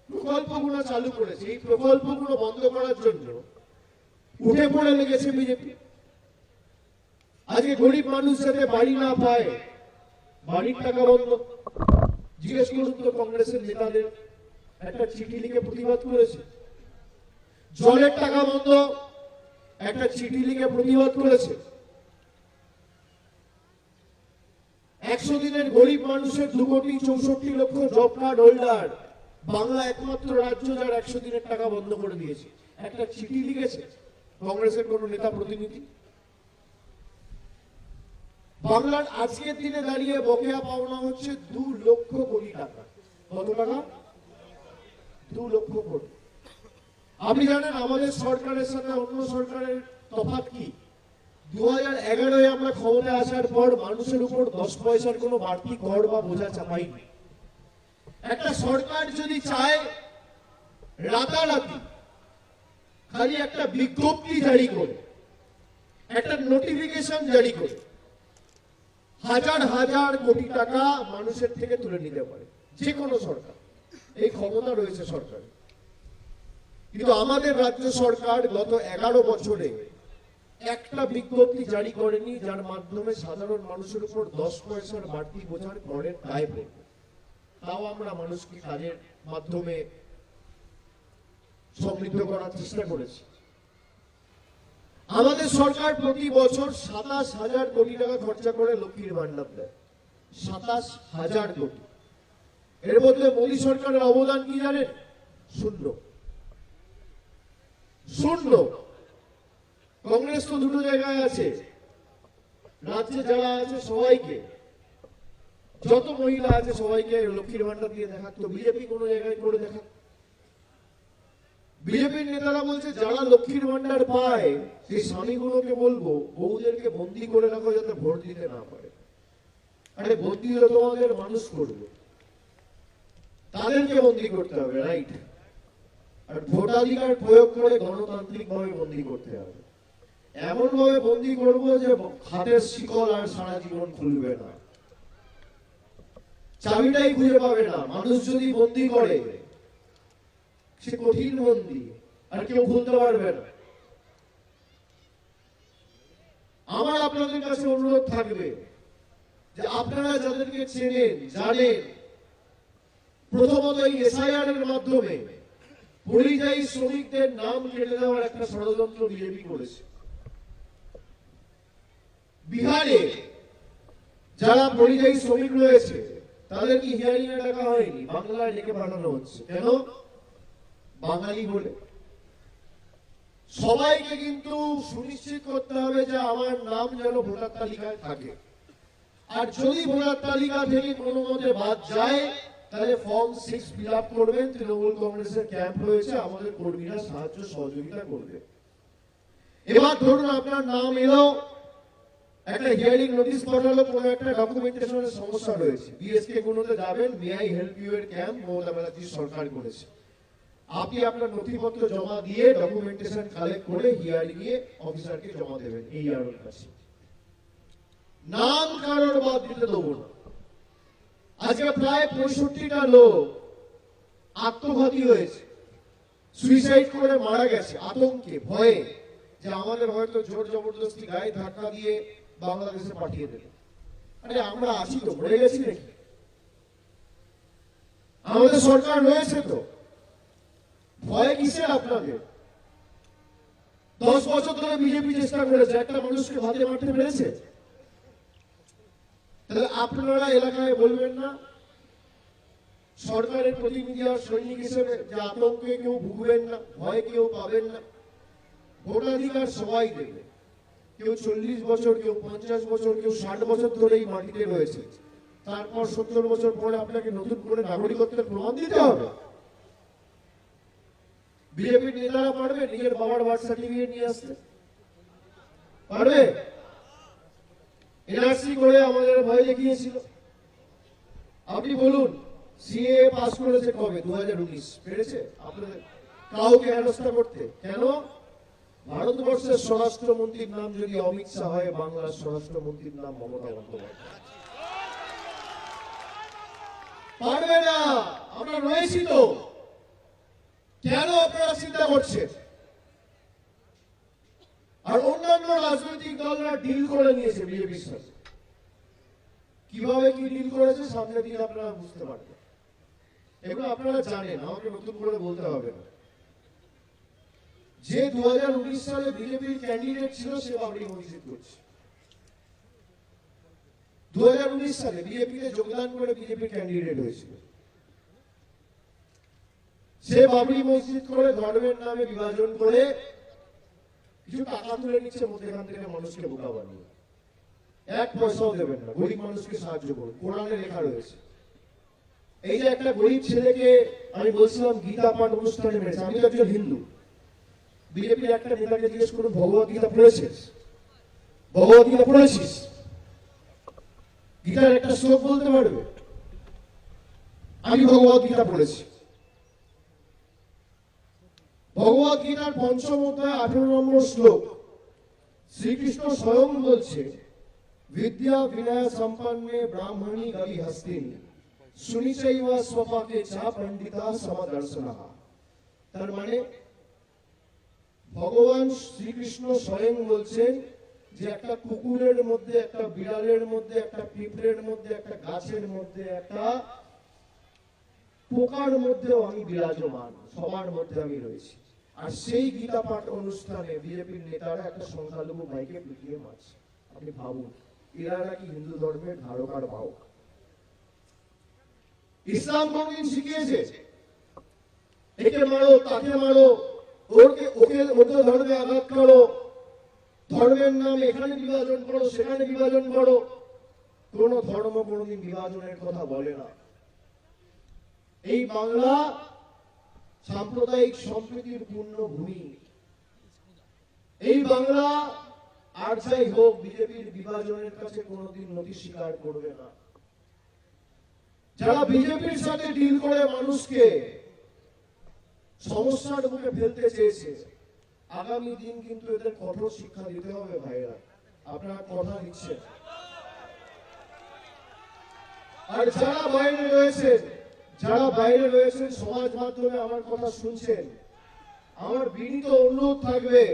প্রকল্পগুলো চালু করেছে, এই প্রকল্পগুলো বন্ধ করার জন্য উঠে পড়ে লেগেছে বিজেপি। আজকে গরিব মানুষ যাতে বাড়ি না পায়, বাড়ির টাকা বন্ধ। জিজ্ঞেস করুন তো কংগ্রেসের নেতাদের, একটা চিঠি লিখে প্রতিবাদ করেছে। জলের টাকা বন্ধ, একটা চিঠি লিখে প্রতিবাদ করেছে। 100 দিনের গরিব মানুষের 2,64,00,000 জব কার্ড হোল্ডার, বাংলা একমাত্র রাজ্য যার 100 দিনের টাকা বন্ধ করে দিয়েছে। একটা চিঠি লিখেছে কংগ্রেসের কোন নেতা প্রতিনিধি? বাংলার আজকের দিনে দাঁড়িয়ে বকেয়া পাওনা হচ্ছে 2 লক্ষ কোটি টাকা। কত টাকা? 2 লক্ষ কোটি। আপনি জানেন আমাদের সরকারের সাথে অন্য সরকারের তফাৎ কি? 2011-এ আমরা ক্ষমতায় আসার পর মানুষের উপর 10 পয়সার কোনো বাড়তি কর বা বোঝা চাপাইনি। একটা সরকার যদি চায় রাতারাতি খালি একটা বিজ্ঞপ্তি জারি করে, একটা নোটিফিকেশন জারি করে হাজার হাজার কোটি টাকা মানুষের থেকে তুলে নিতে পারে যে কোনো সরকার, এই ক্ষমতা রয়েছে সরকার। কিন্তু আমাদের রাজ্য সরকার গত 11 বছরে একটা বিজ্ঞপ্তি জারি করেনি যার মাধ্যমে সাধারণ মানুষের উপর 10 পয়সার বাড়তি বোঝার করের দায় পড়বে। তাও আমরা মানুষকে কাজের মাধ্যমে সমৃদ্ধ করার চেষ্টা করেছি। আমাদের সরকার প্রতি বছর 27,000 কোটি টাকা খরচা করে লক্ষ্মীর ভান্ডার দেয়। 27,000 কোটি। এর মধ্যে মোদী সরকারের অবদান কি জানেন? শূন্য। শূন্য। কংগ্রেস তো দুটো জায়গায় আছে, রাজ্যে যারা আছে সবাইকে, যত মহিলা আছে সবাইকে লক্ষ্মীর ভান্ডার দিয়ে দেখাতো। বিজেপি কোনো জায়গায় করে দেখা। বিজেপির নেতারা বলছে যারা লক্ষ্মীর ভান্ডার পায় সেই স্বামীগুলোকে বলবো বউদেরকে বন্দি করে রাখো যাতে ভোট দিতে না পারে। আরে বন্দি হলে তোমাদের মানুষ করবে, তাদেরকে বন্দি করতে হবে, রাইট? আর ভোটাধিকার প্রয়োগ করে গণতান্ত্রিক ভাবে বন্দি করতে হবে। এমন ভাবে বন্দি করবো যে হাতের শিকল আর সারা জীবন খুলবে না, চাবিটাই খুঁজে পাবে না। মানুষ যদি বন্দি করে সে কঠিন বন্দি, আর কেউ খুলতে পারবে না। আমার আপনাদের কাছে অনুরোধ থাকবে যে আপনারা যাদেরকে চেনেন জানেন, প্রথমত এই এসআইআর এর মাধ্যমে পরিযায়ী শ্রমিকদের নাম কেটে দেওয়ার একটা ষড়যন্ত্র বিজেপি করেছে। বিহারে যারা পরিযায়ী শ্রমিক রয়েছে তাদেরকে হিয়ারিং এ ডাকা হয়নি, বাংলায় ডেকে পাঠানো হচ্ছে। কেন? বাঙালি বলে। সবাইকে কিন্তু সুনিশ্চিত করতে হবে যে আমার নাম যেন ভোটার তালিকায় থাকে। আর যদি ভোটার তালিকা থেকে কোনো মতে বাদ যায় তাহলে ফর্ম 6 ফিল আপ করবেন। তৃণমূল কংগ্রেসের ক্যাম্প রয়েছে, আমাদের কর্মীরা সাহায্য সহযোগিতা করবে। এবার ধরুন আপনার নাম এলো, একটা হিয়ারিং নোটিশ পাঠালো, কোনো একটা ডকুমেন্টেশনের সমস্যা রয়েছে, বিএসকে গুলোতে যাবেন, মে আই হেল্প ইউ এর ক্যাম্প মমতা ব্যানার্জি সরকার করেছে। আপনি আপনার নথিপত্র জমা দিয়ে ডকুমেন্টেশন কালেক্ট করে হিয়ারিং এ অফিসারকে জমা দেবেন এই আর কাছে। নাম কারোর বাদ দিতে দেবো না। আজকে প্রায় 65টা লোক আত্মঘাতী হয়েছে, সুইসাইড করে মারা গেছে আতঙ্কে, ভয়ে, যে আমাদের হয়তো জোর জবরদস্তি গায়ে ধাক্কা দিয়ে বাংলাদেশে পাঠিয়ে দেবে। আরে আমরা আছি তো, মরে গেছি নাকি? আমাদের সরকার রয়েছে তো, ভয় কিসের আপনাদের? 10 বছর ধরে বিজেপি চেষ্টা করেছে, একটা মানুষকে ভাতে মারতে পেরেছে? তাহলে আপনারা এলাকায় বলবেন না সরকারের প্রতিনিধি আর সৈনিক হিসেবে যে আতঙ্কে কেউ ভুগবেন না, ভয় কেউ পাবেন না। ভোটাধিকার সবাই দেবে। কেউ 40 বছর, কেউ 50 বছর, কেউ 60 বছর ধরে এই মাটিতে রয়েছে, তারপর 70 বছর পরে আপনাকে নতুন করে নাগরিকত্বের প্রমাণ দিতে হবে। বিজেপির নেতারা পারবে নিজের বাবার বার্থ সার্টিফিকেট নিয়ে আসতে? পারবে? এনআরসি করে আমাদের ভয় দেখিয়েছিল। আপনি বলুন, সিএ পাস করেছে কবে? 2019। পেরেছে আপনাদের কাউকে হেনস্থা করতে? কেন? ভারতবর্ষের স্বরাষ্ট্রমন্ত্রীর নাম যদি অমিত শাহ হয়, বাংলার স্বরাষ্ট্রমন্ত্রীর নাম মমতা বন্দ্যোপাধ্যায়। পারবে না। আমরা রয়েছি তো। কেন আপনারা চিন্তা করছেন? আর অন্যান্য রাজনৈতিক দলরা ডিল করে নিয়েছে বিজেপির সাথে। কিভাবে কি ডিল করেছে সামনে দিন আপনারা বুঝতে পারবেন। এগুলো আপনারা জানেন, আমাকে নতুন করে বলতে হবে না। যে 2019 সালে বিজেপির ক্যান্ডিডেট ছিল সে বাবরি মসজিদ করছে। 2019 সালে বিজেপিতে যোগদান করে বিজেপির ক্যান্ডিডেট হয়েছিল, সে বাবরি মসজিদ করে ধর্মের নামে বিভাজন করে কিছু টাকা তুলে নিচ্ছে মধ্যখান থেকে মানুষকে বোকা বানিয়ে। 1 পয়সাও দেবেন না, গরিব মানুষকে সাহায্য করুন, কোরআনে লেখা রয়েছে। এই যে একটা গরিব ছেলেকে আমি বলছিলাম গীতা পাঠ অনুষ্ঠানে মেরেছে, আমি তো একজন হিন্দু। বিজেপির একটা নেতাকে জিজ্ঞেস করুন ভগবত গীতা পড়েছিস? ভগবত গীতা পড়েছিস? গীতার একটা শ্লোক বলতে পারবে? আমি ভগবত গীতা পড়েছি। ভগবত গীতার 5ম অধ্যায় 18 নম্বর শ্লোক শ্রীকৃষ্ণ স্বয়ং বলছে, বিদ্যা বিনয় সম্পন্নে ব্রাহ্মণী গলি হস্তিনী সুনিচৈব স্বপাকে চা পণ্ডিতা সমদর্শনঃ। তার মানে ভগবান শ্রীকৃষ্ণ স্বয়ং বলছেন যে একটা কুকুরের মধ্যে, একটা বিড়ালের মধ্যে, একটা পিঁপড়ের মধ্যে, একটা গাছের মধ্যে, একটা পোকার মধ্যেও আমি বিরাজমান, সবার মধ্যে আমি রয়েছি। আর সেই গীতা পাঠ অনুষ্ঠানে বিজেপির নেতারা একটা সংখ্যালঘু ভাইকে পিটিয়ে মারছে। আপনি ভাবুন, এরা নাকি হিন্দু ধর্মের ধারক আর বাহক। ইসলাম কোনদিন শিখিয়েছে একে মারো, তাকে মারো, ওকে অন্য ধর্মে আঘাত করো, ধর্মের নামে এখানে বিভাজন করো, সেখানে বিভাজন করো? কোন ধর্ম কোনদিন বিভাজনের কথা বলে না। এই বাংলা সাম্প্রদায়িক সম্প্রীতির পূর্ণ ভূমি। এই বাংলা আর যাই হোক বিজেপির বিভাজনের কাছে কোনোদিন নথি স্বীকার করবে না। যারা বিজেপির সাথে ডিল করে মানুষকে সমস্যার মুখে ফেলতে চেয়েছে, আগামী দিন কিন্তু এদের কঠোর শিক্ষা দিতে হবে ভাইরা। আপনারা কথা দিচ্ছেন। আর যারা বাইরে রয়েছেন সমাজ মাধ্যমে আমার কথা শুনছেন, আমার বিনীত অনুরোধ থাকবে,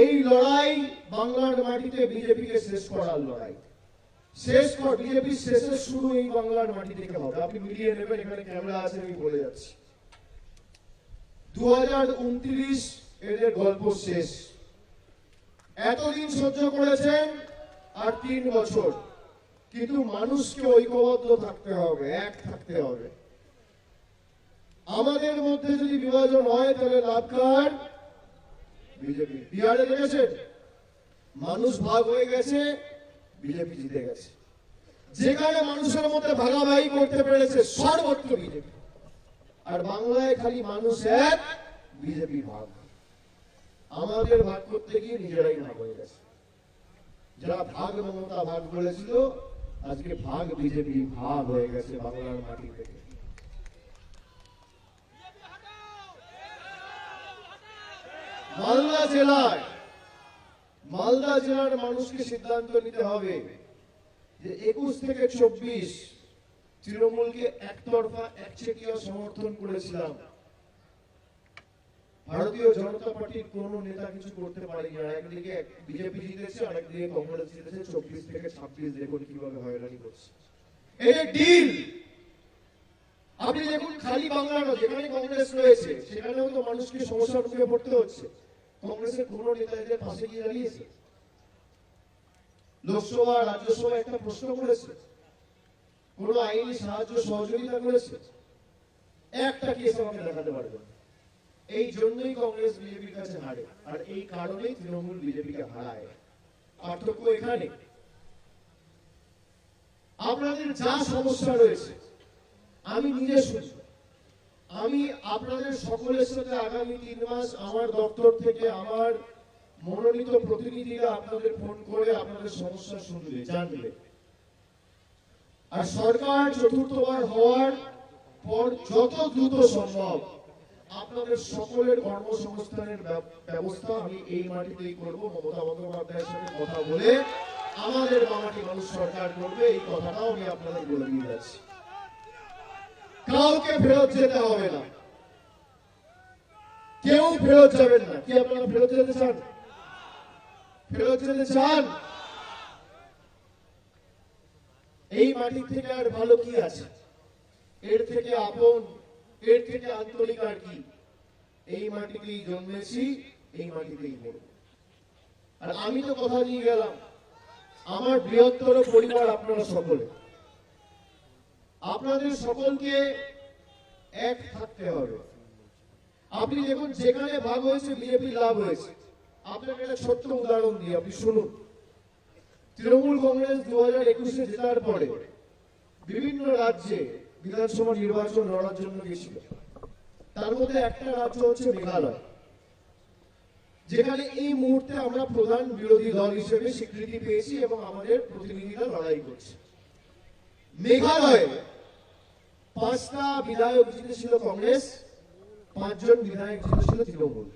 এই লড়াই বাংলার মাটিতে বিজেপিকে শেষ করার লড়াই। বিজেপির শেষের শুরু এই বাংলার মাটি থেকে হবে। আপনি মিলিয়ে নেবেন, এখানে ক্যামেরা আছে, আমি বলে যাচ্ছি। 2029 এদের গল্প শেষ। এতদিন সহ্য করেছেন আর 3 বছর, কিন্তু মানুষকে ঐক্যবদ্ধ থাকতে হবে, এক থাকতে হবে। আমাদের মধ্যে যদি বিভাজন হয় তাহলে লাভ কার? বিজেপি। বিহারে দেখেছেন মানুষ ভাগ হয়ে গেছে, বিজেপি জিতে গেছে। যেখানে মানুষের মধ্যে ভাগাভাগি করতে পেরেছে সর্বত্র বিজেপি। আর বাংলায় খালি মানুষ এক, বিজেপি ভাগ। আমাদের ভাগ করতে গিয়ে নিজেরাই ভাগ হয়ে গেছে। যারা ভাগ মমতা ভাগ বলেছিল, আজকে ভাগ বিজেপি ভাগ হয়ে গেছে বাংলার মাটি থেকে। মালদা জেলার মানুষকে সিদ্ধান্ত নিতে হবে যে 21 থেকে 24 তৃণমূলকে একতরফা একচেটিয়া সমর্থন করেছিলাম। ভারতীয় জনতা পার্টির কোন নেতা কিছু করতে পারেনি। আর একদিকে বিজেপি জিতেছে, আর একদিকে কংগ্রেস জিতেছে। 24 থেকে 26 দেখুন কিভাবে হয়রানি করছে। এই ডিল আপনি দেখুন, খালি বাংলা নয়, যেখানে কংগ্রেস রয়েছে সেখানেও তো মানুষকে সমস্যার মুখে পড়তে হচ্ছে। কংগ্রেসের কোন নেতা এদের পাশে গিয়ে দাঁড়িয়েছে? লোকসভা রাজ্যসভা একটা প্রশ্ন করেছে? কোন আইনি সাহায্য সহযোগিতা করেছে? একটা কেস আমাকে দেখাতে পারবে না। এই জন্যই কংগ্রেস বিজেপির কাছে হারে, আর এই কারণেই তৃণমূল বিজেপিকে হারায়। পার্থক্য এখানে। আপনাদের যা সমস্যা রয়েছে আমি নিজে শুনি। আমি আপনাদের সকলের সাথে আগামী 3 মাস আমার দপ্তর থেকে আমার মনোনীত প্রতিনিধিরা আপনাদের ফোন করে আপনাদের সমস্যা শুনবে, জানবে। আর সরকার চতুর্থবার হওয়ার পর যত দ্রুত সম্ভব আপনাদের সকলের কর্মসংস্থানের ব্যবস্থা আমি এই মাটিতেই করব। মমতা বন্দ্যোপাধ্যায়ের সাথে কথা বলে আমাদের মাটি মানুষ সরকার করবে, এই কথাটাও আমি আপনাদের বলে দিয়ে যাচ্ছি। কাউকে ফেরত যেতে হবে না, কেউ ফেরত যাবেন না। কি আপনারা ফেরত যেতে চান? ফেরত যেতে চান? এই মাটি থেকে আর ভালো কি আছে? এর থেকে আপন, এর থেকে আন্তরিক আর কি? এই মাটিতেই জন্মেছি, এই মাটিতেই মরব। আর আমি তো কথা নিয়ে গেলাম, আমার বৃহত্তর পরিবার আপনারা সকলে, আপনাদের সকলকে এক থাকতে হবে। আপনি দেখুন, যেখানে ভাগ হয়েছে বিজেপি লাভ হয়েছে। আপনাকে একটা ছোট্ট উদাহরণ দিই, আপনি শুনুন। তৃণমূল কংগ্রেস 2021-এ জেতার পরে বিভিন্ন রাজ্যে বিধানসভা নির্বাচন লড়ার জন্য গেছিল। তার মধ্যে একটা রাজ্য হচ্ছে মেঘালয়, যেখানে এই মুহূর্তে আমরা প্রধান বিরোধী দল হিসেবে স্বীকৃতি পেয়েছি এবং আমাদের প্রতিনিধিরা লড়াই করছে। মেঘালয়ে 5টা বিধায়ক জিতেছিল কংগ্রেস, 5 জন বিধায়ক জিতেছিল তৃণমূল।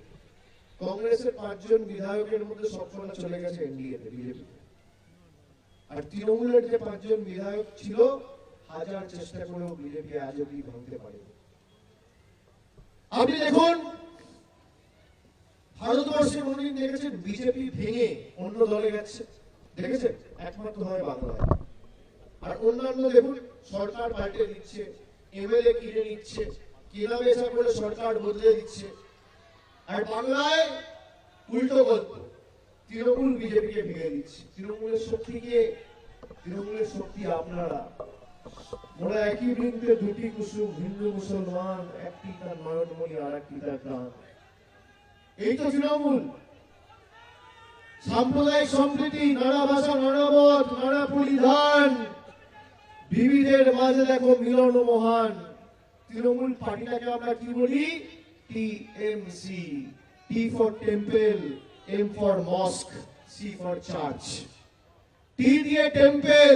কংগ্রেসের 5 জন বিধায়কের মধ্যে সবকটা চলে গেছে এনডিএতে, বিজেপি। আর তৃণমূলের যে 5 জন বিধায়ক ছিল, হাজার চেষ্টা করেও বিজেপি আজ অব্দি ভাঙতে পারেনি। আপনি দেখুন, ভারতবর্ষে কোনদিন দেখেছেন বিজেপি ভেঙে অন্য দলে গেছে? দেখেছেন? একমাত্র হয় বাংলায়। আর অন্যান্য দেখুন সরকার পাল্টে দিচ্ছে, এমএলএ কিনে নিচ্ছে, কেনা বেচা করে সরকার বদলে দিচ্ছে। আর বাংলায় উল্টো গল্প, তৃণমূল বিজেপিকে ভেঙে দিচ্ছে। তৃণমূলের শক্তি কে? তৃণমূলের শক্তি আপনারা। ওরা একই বৃন্তে দুটি কুসুম, হিন্দু মুসলমান, একটি তার নয়নমণি আর একটি তার প্রাণ। এই তো তৃণমূল। সাম্প্রদায়িক সম্প্রীতি, নানা ভাষা, নানা মত, নানা পরিধান, বিবিধের মাঝে দেখো মিলন মহান। তৃণমূল পার্টিটাকে আমরা কি বলি? TMC. T for temple, M for mosque, C for church. T দিয়ে টেম্পল,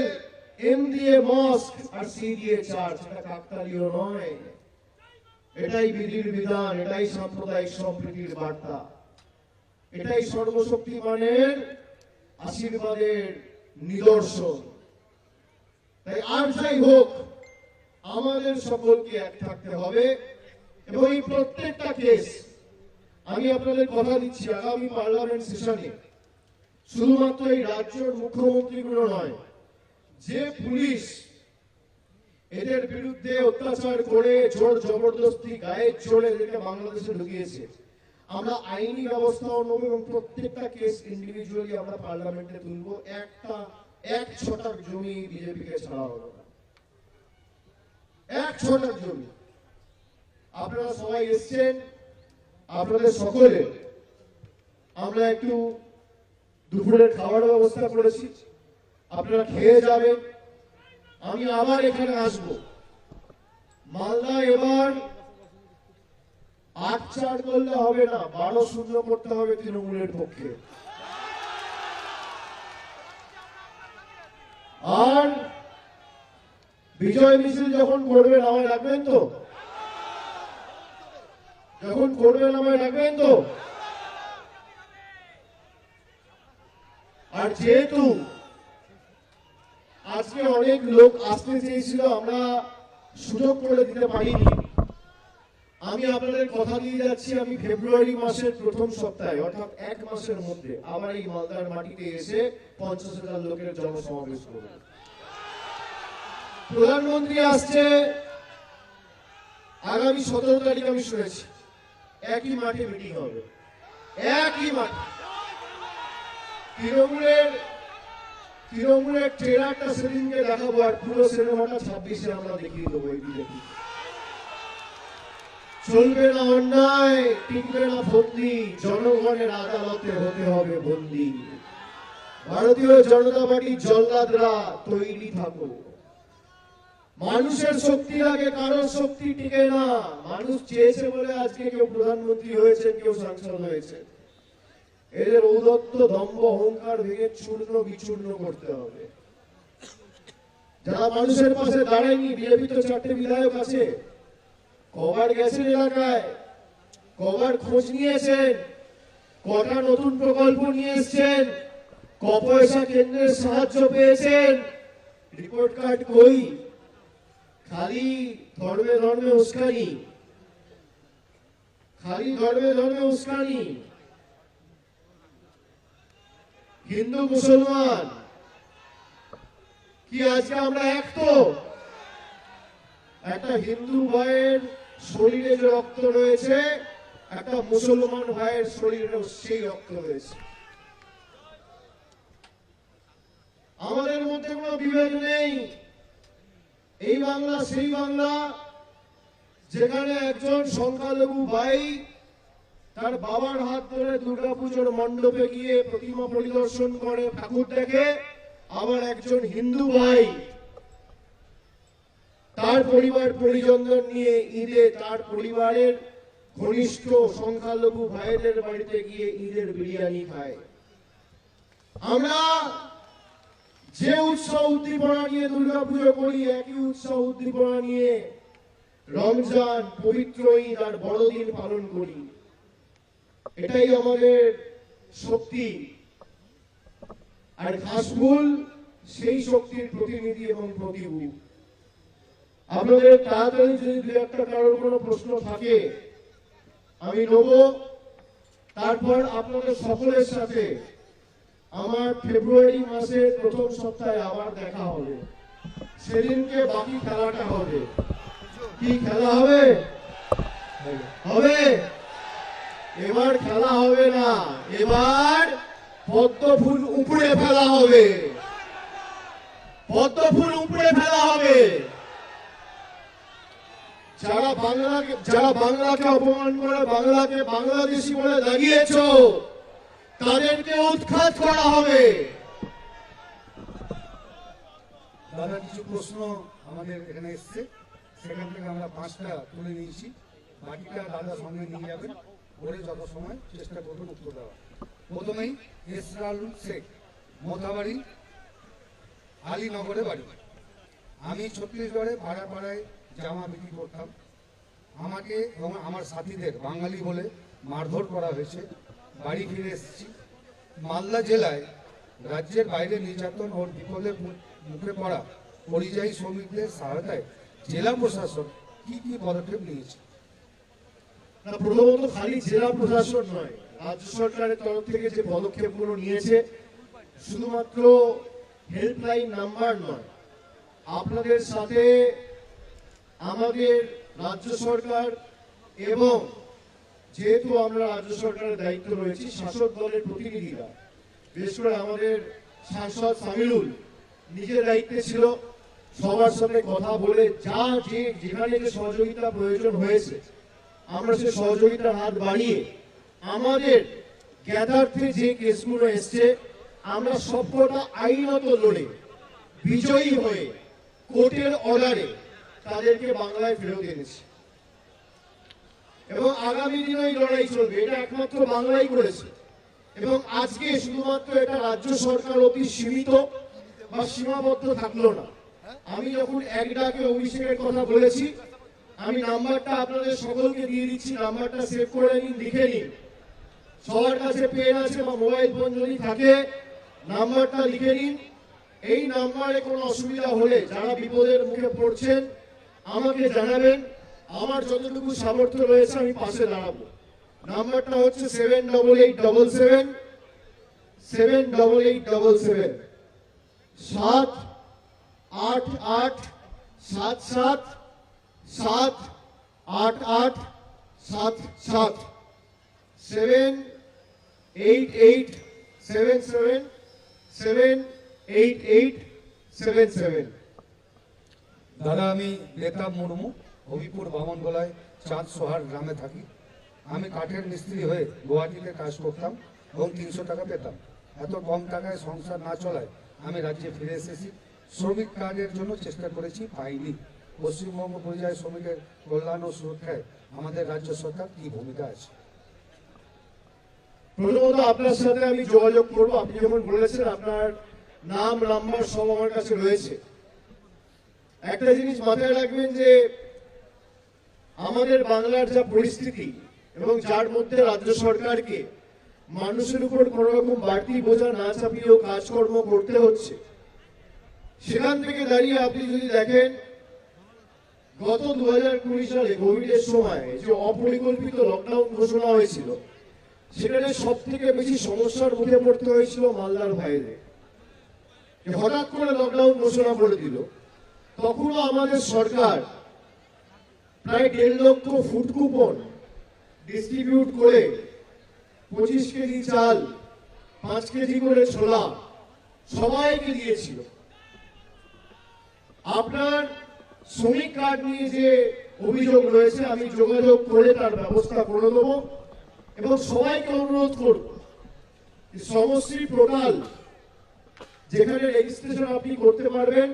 এম দিয়ে মস্ক আর সি দিয়ে চার্চ। এটা কাকতালীয় নয়, এটাই বিধির বিধান, এটাই সাম্প্রদায়িক সম্প্রীতির বার্তা, এটাই সর্বশক্তিমানের আশীর্বাদের নিদর্শন। তাই আর যাই হোক, আমাদের সকলকে এক থাকতে হবে। এবং এই প্রত্যেকটা কেস আমি আপনাদের কথা দিচ্ছি, আগামী পার্লামেন্ট সেশনে শুধুমাত্র এই রাজ্যের মুখ্যমন্ত্রীগুলো নয়, যে পুলিশ এদের বিরুদ্ধে অত্যাচার করে জোর জবরদস্তি গায়ে চড়ে এদেরকে বাংলাদেশে ঢুকিয়েছে, আমরা আইনি ব্যবস্থাও নেব এবং প্রত্যেকটা কেস ইন্ডিভিজুয়ালি আমরা পার্লামেন্টে তুলব। এক ছটাক জমি বিজেপিকে ছাড়া হলো না, এক ছটাক জমি। আপনারা সবাই এসছেন, আপনাদের সকলে আমরা একটু দুপুরের খাবার ব্যবস্থা করেছি, আপনারা খেয়ে যাবেন। আমি আবার এখানে আসব। মালদা এবার ৮-৪ করলে হবে না, ১২-০ করতে হবে তৃণমূলের পক্ষে। আর বিজয় মিছিল যখন করবেন আমায় ডাকবেন তো? যখন করবেন আমায় ডাকবেন তো? আর যেহেতু আজকে অনেক লোক আসতে চেয়েছিল, আমরা সুযোগ করে দিতে পারিনি, আমি আপনাদের কথা দিয়ে যাচ্ছি, আমি ফেব্রুয়ারি মাসের প্রথম সপ্তাহে অর্থাৎ ১ মাসের মধ্যে আবার এই মালদার মাটিতে এসে ৫০,০০০ লোকের জনসমাবেশ করব। প্রধানমন্ত্রী আসছে আগামী ১৭ তারিখ, আমি শুনেছি একই মাঠে মিটিং হবে, একই মাঠে। তৃণমূলের ট্রেলারটা সেদিনকে দেখাবো, আর পুরো সিনেমাটা ২৬-এ আমরা দেখিয়ে দেবো। এই বিজেপি চলবে না অন্যায়, টিকবে না ফন্দি, জনগণের আদালতে হতে হবে বন্দী। ভারতীয় জনতা পার্টির জল্লাদরা তৈরি থাকো। মানুষের শক্তি লাগে, কারোর শক্তি টিকে না। মানুষ চেয়েছে বলে আজকে কেউ প্রধানমন্ত্রী হয়েছে, কেউ সাংসদ হয়েছে। এদের ঔদ্ধত্য, দম্ভ, অহংকার ভেঙে চূর্ণ বিচূর্ণ করতে হবে। যারা মানুষের পাশে দাঁড়ায়নি, বিজেপি তো ৪টে বিধায়ক আছে, কবার গেছেন এলাকায়, কবার খোঁজ নিয়েছেন, কটা নতুন প্রকল্প নিয়ে এসছেন, ক পয়সা কেন্দ্রের সাহায্য পেয়েছেন, রিপোর্ট কার্ড কই? খালি ধর্মে ধর্মে উস্কানি, খালি ধর্মে ধর্মে উস্কানি। হিন্দু মুসলমান কি আজকে আমরা এক? তো একটা হিন্দু ভাইয়ের শরীরে যে রক্ত রয়েছে, একটা মুসলমান ভাইয়ের শরীরে সেই রক্ত রয়েছে। আমাদের মধ্যে কোনো বিভেদ নেই। এই বাংলা সেই বাংলা যেখানে একজন সংখ্যালঘু ভাই তার বাবার হাত ধরে দুর্গাপুজোর মণ্ডপে গিয়ে প্রতিমা পরিদর্শন করে, ঠাকুর দেখে, আবার একজন হিন্দু ভাই তার পরিবার পরিজনদের নিয়ে ঈদে তার পরিবারের ঘনিষ্ঠ সংখ্যালঘু ভাইদের বাড়িতে গিয়ে ঈদের বিরিয়ানি খায়। আমরা যে উৎসব উদ্দীপনা নিয়ে দুর্গাপুজো করি, একই উৎসব উদ্দীপনা নিয়ে রমজান, পবিত্র ঈদ আর বড়দিন পালন করি। এটাই আমাদের শক্তি। আর ঘাসফুল সেই শক্তির প্রতিনিধি এবং প্রতিরূপ। আপনাদের তাড়াতাড়ি যদি দু একটা কারোর কোনো প্রশ্ন থাকে আমি নেব। তারপর আপনাদের সকলের সাথে আমার ফেব্রুয়ারি মাসের প্রথম সপ্তাহে আবার দেখা হবে। সেদিনকে বাকি খেলাটা হবে। কি খেলা হবে? হবে? এবার খেলা হবে না, এবার পদ্ম ফুল উপড়ে ফেলা হবে। পদ্ম ফুল উপড়ে ফেলা হবে। যারা বাংলাকে অপমান করে, বাংলাকে বাংলাদেশি বলে দাঁড়িয়েছ, তাদেরকে উৎখাত করা হবে। দাদা, কিছু প্রশ্ন আমাদের এখানে এসছে, সেখান থেকে আমরা 5টা তুলে নিয়েছি। বাকিটা দাদা সঙ্গে নিয়ে যাবেন, ওরে যত সময় চেষ্টা করবেন উত্তর দেওয়া। প্রথমেই এসরারুল শেখ, মোথাবাড়ি, আলীনগরে বাড়ি। আমি ছত্তিশগড়ে পাড়ায় পাড়ায় জামা বিক্রি করতাম। আমাকে এবং আমার সাথীদের বাঙালি বলে মারধর করা হয়েছে। বাড়ি ফিরে এসেছি। মালদা জেলায় রাজ্যের বাইরে নির্যাতন ও বিপদের মুখে পড়া পরিযায়ী শ্রমিকদের সহায়তায় জেলা প্রশাসন কি কি পদক্ষেপ নিয়েছে? না, প্রথমত খালি জেলা প্রশাসন নয়, রাজ্য সরকারের তরফ থেকে যে পদক্ষেপগুলো নিয়েছে, শুধুমাত্র হেল্পলাইন নাম্বার নয়, আপনাদের সাথে আমাদের রাজ্য সরকার এবং যেহেতু আমরা রাজ্য সরকারের দায়িত্ব রয়েছি, শাসক দলের প্রতিনিধিরা, বিশেষ করে আমাদের সাংসদ সামিলুল নিজের দায়িত্বে ছিল, সবার সাথে কথা বলে যেখানে যে সহযোগিতা প্রয়োজন হয়েছে, আমরা সে সহযোগিতার হাত বাড়িয়ে আমাদের জ্ঞাতার্থে যে কেসগুলো এসছে, আমরা সবকটা আইনত লড়ে বিজয়ী হয়ে কোর্টের অর্ডারে তাদেরকে বাংলায় ফেরত এনেছি। এবং আগামী দিনে এই লড়াই চলবে, এটা একমাত্র বাংলাই করেছে। এবং আজকে শুধুমাত্র এটা রাজ্য সরকার অতি সীমিত বা সীমাবদ্ধ থাকলো না। আমি যখন এক ডাকে অভিষেকের কথা বলেছি, আমি নাম্বারটা আপনাদের সকলকে দিয়ে দিচ্ছি, নাম্বারটা সেভ করে নিন, লিখে নিন। সবার কাছে পেন আছে বা মোবাইল ফোন যদি থাকে, নাম্বারটা লিখে নিন। এই নাম্বারে কোনো অসুবিধা হলে, যারা বিপদের মুখে পড়ছেন, আমাকে জানাবেন। আমার যতটুকু সামর্থ্য রয়েছে আমি পাশে দাঁড়াবো। নাম্বারটা হচ্ছে 7877 78877 78877 78877 দাদা, আমি বেতাব মুর্মু, হবিপুর বামনগোলায় চাঁদ সোহার গ্রামে থাকি। আমি কাঠের মিস্ত্রি হয়ে গুয়াহাটিতে কাজ করতাম এবং 300 টাকা পেতাম। এত কম টাকায় সংসার না চলায় আমি রাজ্যে ফিরে এসেছি। শ্রমিক কার্ডের জন্য চেষ্টা করেছি, পাইনি। পশ্চিমবঙ্গ পরিযায়ী শ্রমিকের কল্যাণ ও সুরক্ষায় আমাদের রাজ্য সরকার কি ভূমিকা আছে? প্রথমত আপনার সাথে আমি যোগাযোগ করবো। আপনি যেমন বলেছেন আপনার নাম নাম্বার সব আমার কাছে রয়েছে। একটা জিনিস মাথায় রাখবেন যে আমাদের বাংলার যা পরিস্থিতি এবং যার মধ্যে রাজ্য সরকারকে মানুষের উপর কোন রকম বাড়তি বোঝা না চাপিয়েও কাজকর্ম করতে হচ্ছে, সেখান থেকে দাঁড়িয়ে আপনি যদি দেখেন গত 2020 সালে কোভিডের সময় যে অপরিকল্পিত লকডাউন ঘোষণা হয়েছিল, সেখানে সব থেকে বেশি সমস্যার মুখে পড়তে হয়েছিল মালদার ভাইদের। হঠাৎ করে লকডাউন ঘোষণা করে দিল, তখনও আমাদের সরকার প্রায় 1.5 লক্ষ ফুড কুপন ডিস্ট্রিবিউট করে 25 কেজি চাল, 5 কেজি করে ছোলা সবাইকে দিয়েছিল। আপনার শ্রমিক কার্ড নিয়ে যে অভিযোগ রয়েছে, আমি যোগাযোগ করে তার ব্যবস্থা করে দেবো এবং সবাইকে অনুরোধ করব, সমশ্রী পোর্টাল যেখানে রেজিস্ট্রেশন আপনি করতে পারবেন,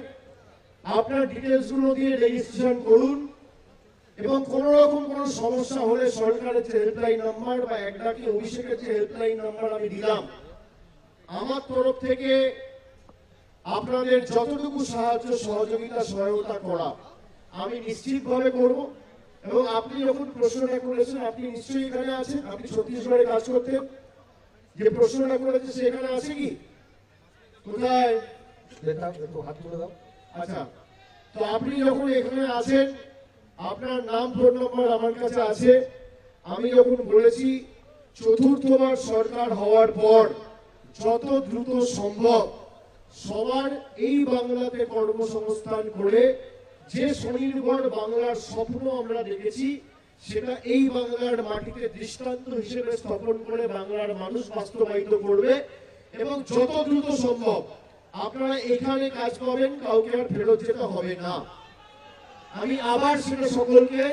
আপনার ডিটেলস গুলো দিয়ে রেজিস্ট্রেশন করুন। এবং কোন রকম কোন সমস্যা হলে সরকারের যে হেল্পলাইন নাম্বার বা এক ডাকে অভিষেকের যে হেল্পলাইন নাম্বার আমি দিলাম, আমার তরফ থেকে আপনাদের যতটুকু সাহায্য সহযোগিতা সহায়তা করা আমি নিশ্চিতভাবে করব। এবং আপনি যখন প্রশ্নটা করেছেন, আপনি নিশ্চয়ই এখানে আছেন, আপনি ছত্তিশগড়ে কাজ করতেন, যে প্রশ্নটা করেছে সে এখানে আছে কি? কোথায়? একটু হাত তুলে দাও। আচ্ছা, তো আপনি যখন এখানে আছেন, আপনার নাম ফোন নম্বর আমার কাছে আছে। আমি যখন বলেছি চতুর্থবার সরকার হওয়ার পর যত দ্রুত সম্ভব সবার এই বাংলাতে কর্মসংস্থান করে যে স্বনির্ভর বাংলার স্বপ্ন আমরা দেখেছি সেটা এই বাংলার মাটিতে দৃষ্টান্ত হিসেবে স্থাপন করে বাংলার মানুষ বাস্তবায়িত করবে এবং যত দ্রুত সম্ভব আপনারা এখানে কাজ পাবেন, কাউকে আর ফেরত যেতে হবে না। আমি আবার সেটা সকলকে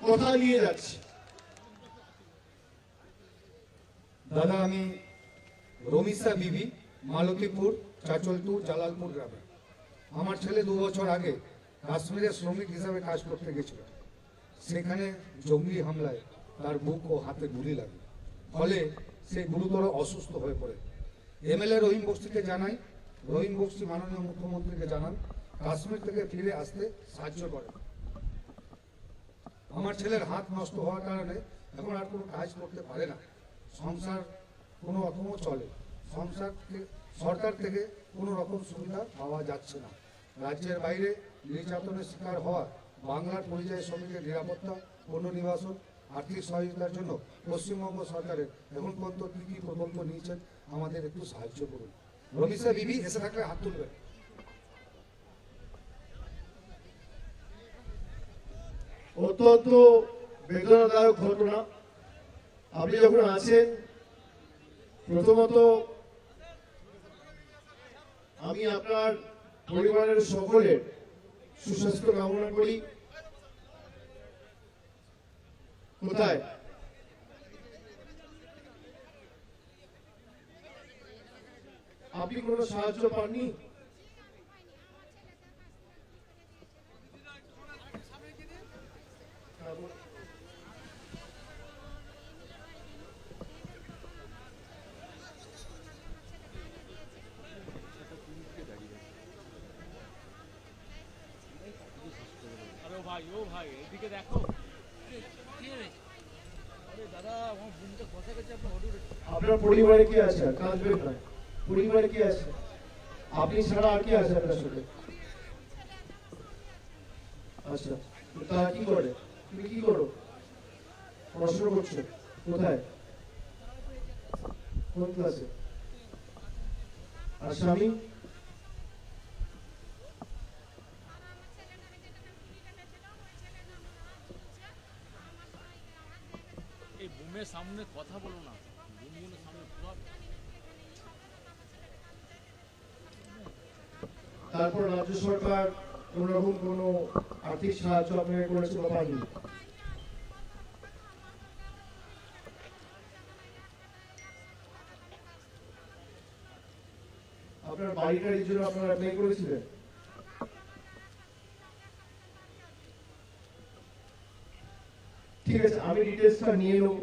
কথা দিয়ে যাচ্ছি। দাদা আমি রমিসা বিবি, মালতীপুর চাচলটু জালালপুর গ্রামে। আমার ছেলে 2 বছর আগে কাশ্মীরে শ্রমিক হিসাবে কাজ করতে গেছিল। সেখানে জঙ্গি হামলায় তার বুক ও হাতে গুলি লাগে, ফলে সে গুরুতর অসুস্থ হয়ে পড়ে। এমএলএ রহিম বস্তিকে জানাই, রহিম বস্তি মাননীয় মুখ্যমন্ত্রীকে জানান, কাশ্মীর থেকে ফিরে আসতে সাহায্য করেন। আমার ছেলের হাত নষ্ট হওয়ার কারণে এখন আর কোনো কাজ করতে পারে না, সংসার কোনো রকমও চলে, সরকার থেকে কোনো রকম সুবিধা পাওয়া যাচ্ছে না। রাজ্যের বাইরে নির্যাতনের শিকার হওয়া বাংলার পরিযায়ী শ্রমিকের নিরাপত্তা, পুনর্নিবাসন, আর্থিক সহযোগিতার জন্য পশ্চিমবঙ্গ সরকারের এখন পর্যন্ত কী কী প্রকল্প নিয়েছেন আমাদের একটু সাহায্য করুন। রমিসা বিবি এসে থাকলে হাত তুলবেন। অত্যন্ত বেদনাদায়ক ঘটনা। আপনি যখন আছেন, প্রথমত আমি আপনার পরিবারের সকলের সুস্বাস্থ্য কামনা করি। কোথায় আপনি কোনো সাহায্য পাননি? ও ভাই এদিকে দেখো। আরে দাদা আমার বোনটা কথা গেছে, আপনি অর্ডার। আপনার পরিবারে কি আছে? কাঁদবেন না। পরিবারে কি আছে? আপনি ছাড়া আর কি আছে আপনার সাথে? আচ্ছা, তা কি করে? তুমি কি করো? পড়াশোনা করছো? কোথায়? কোন ক্লাসে? আর স্বামী? এই বোনের সামনে কথা বলো না, বোনের সামনে সব। তারপর রাজ্য সরকার কোন রকম কোনো আর্থিক সাহায্য আপনাকে করেছে বা পাননি? আপনার বাড়িটার জন্য আপনারা অ্যাপ্লাই করেছিলেন? ঠিক আছে, আমি ডিটেলসটা নিয়ে নেব।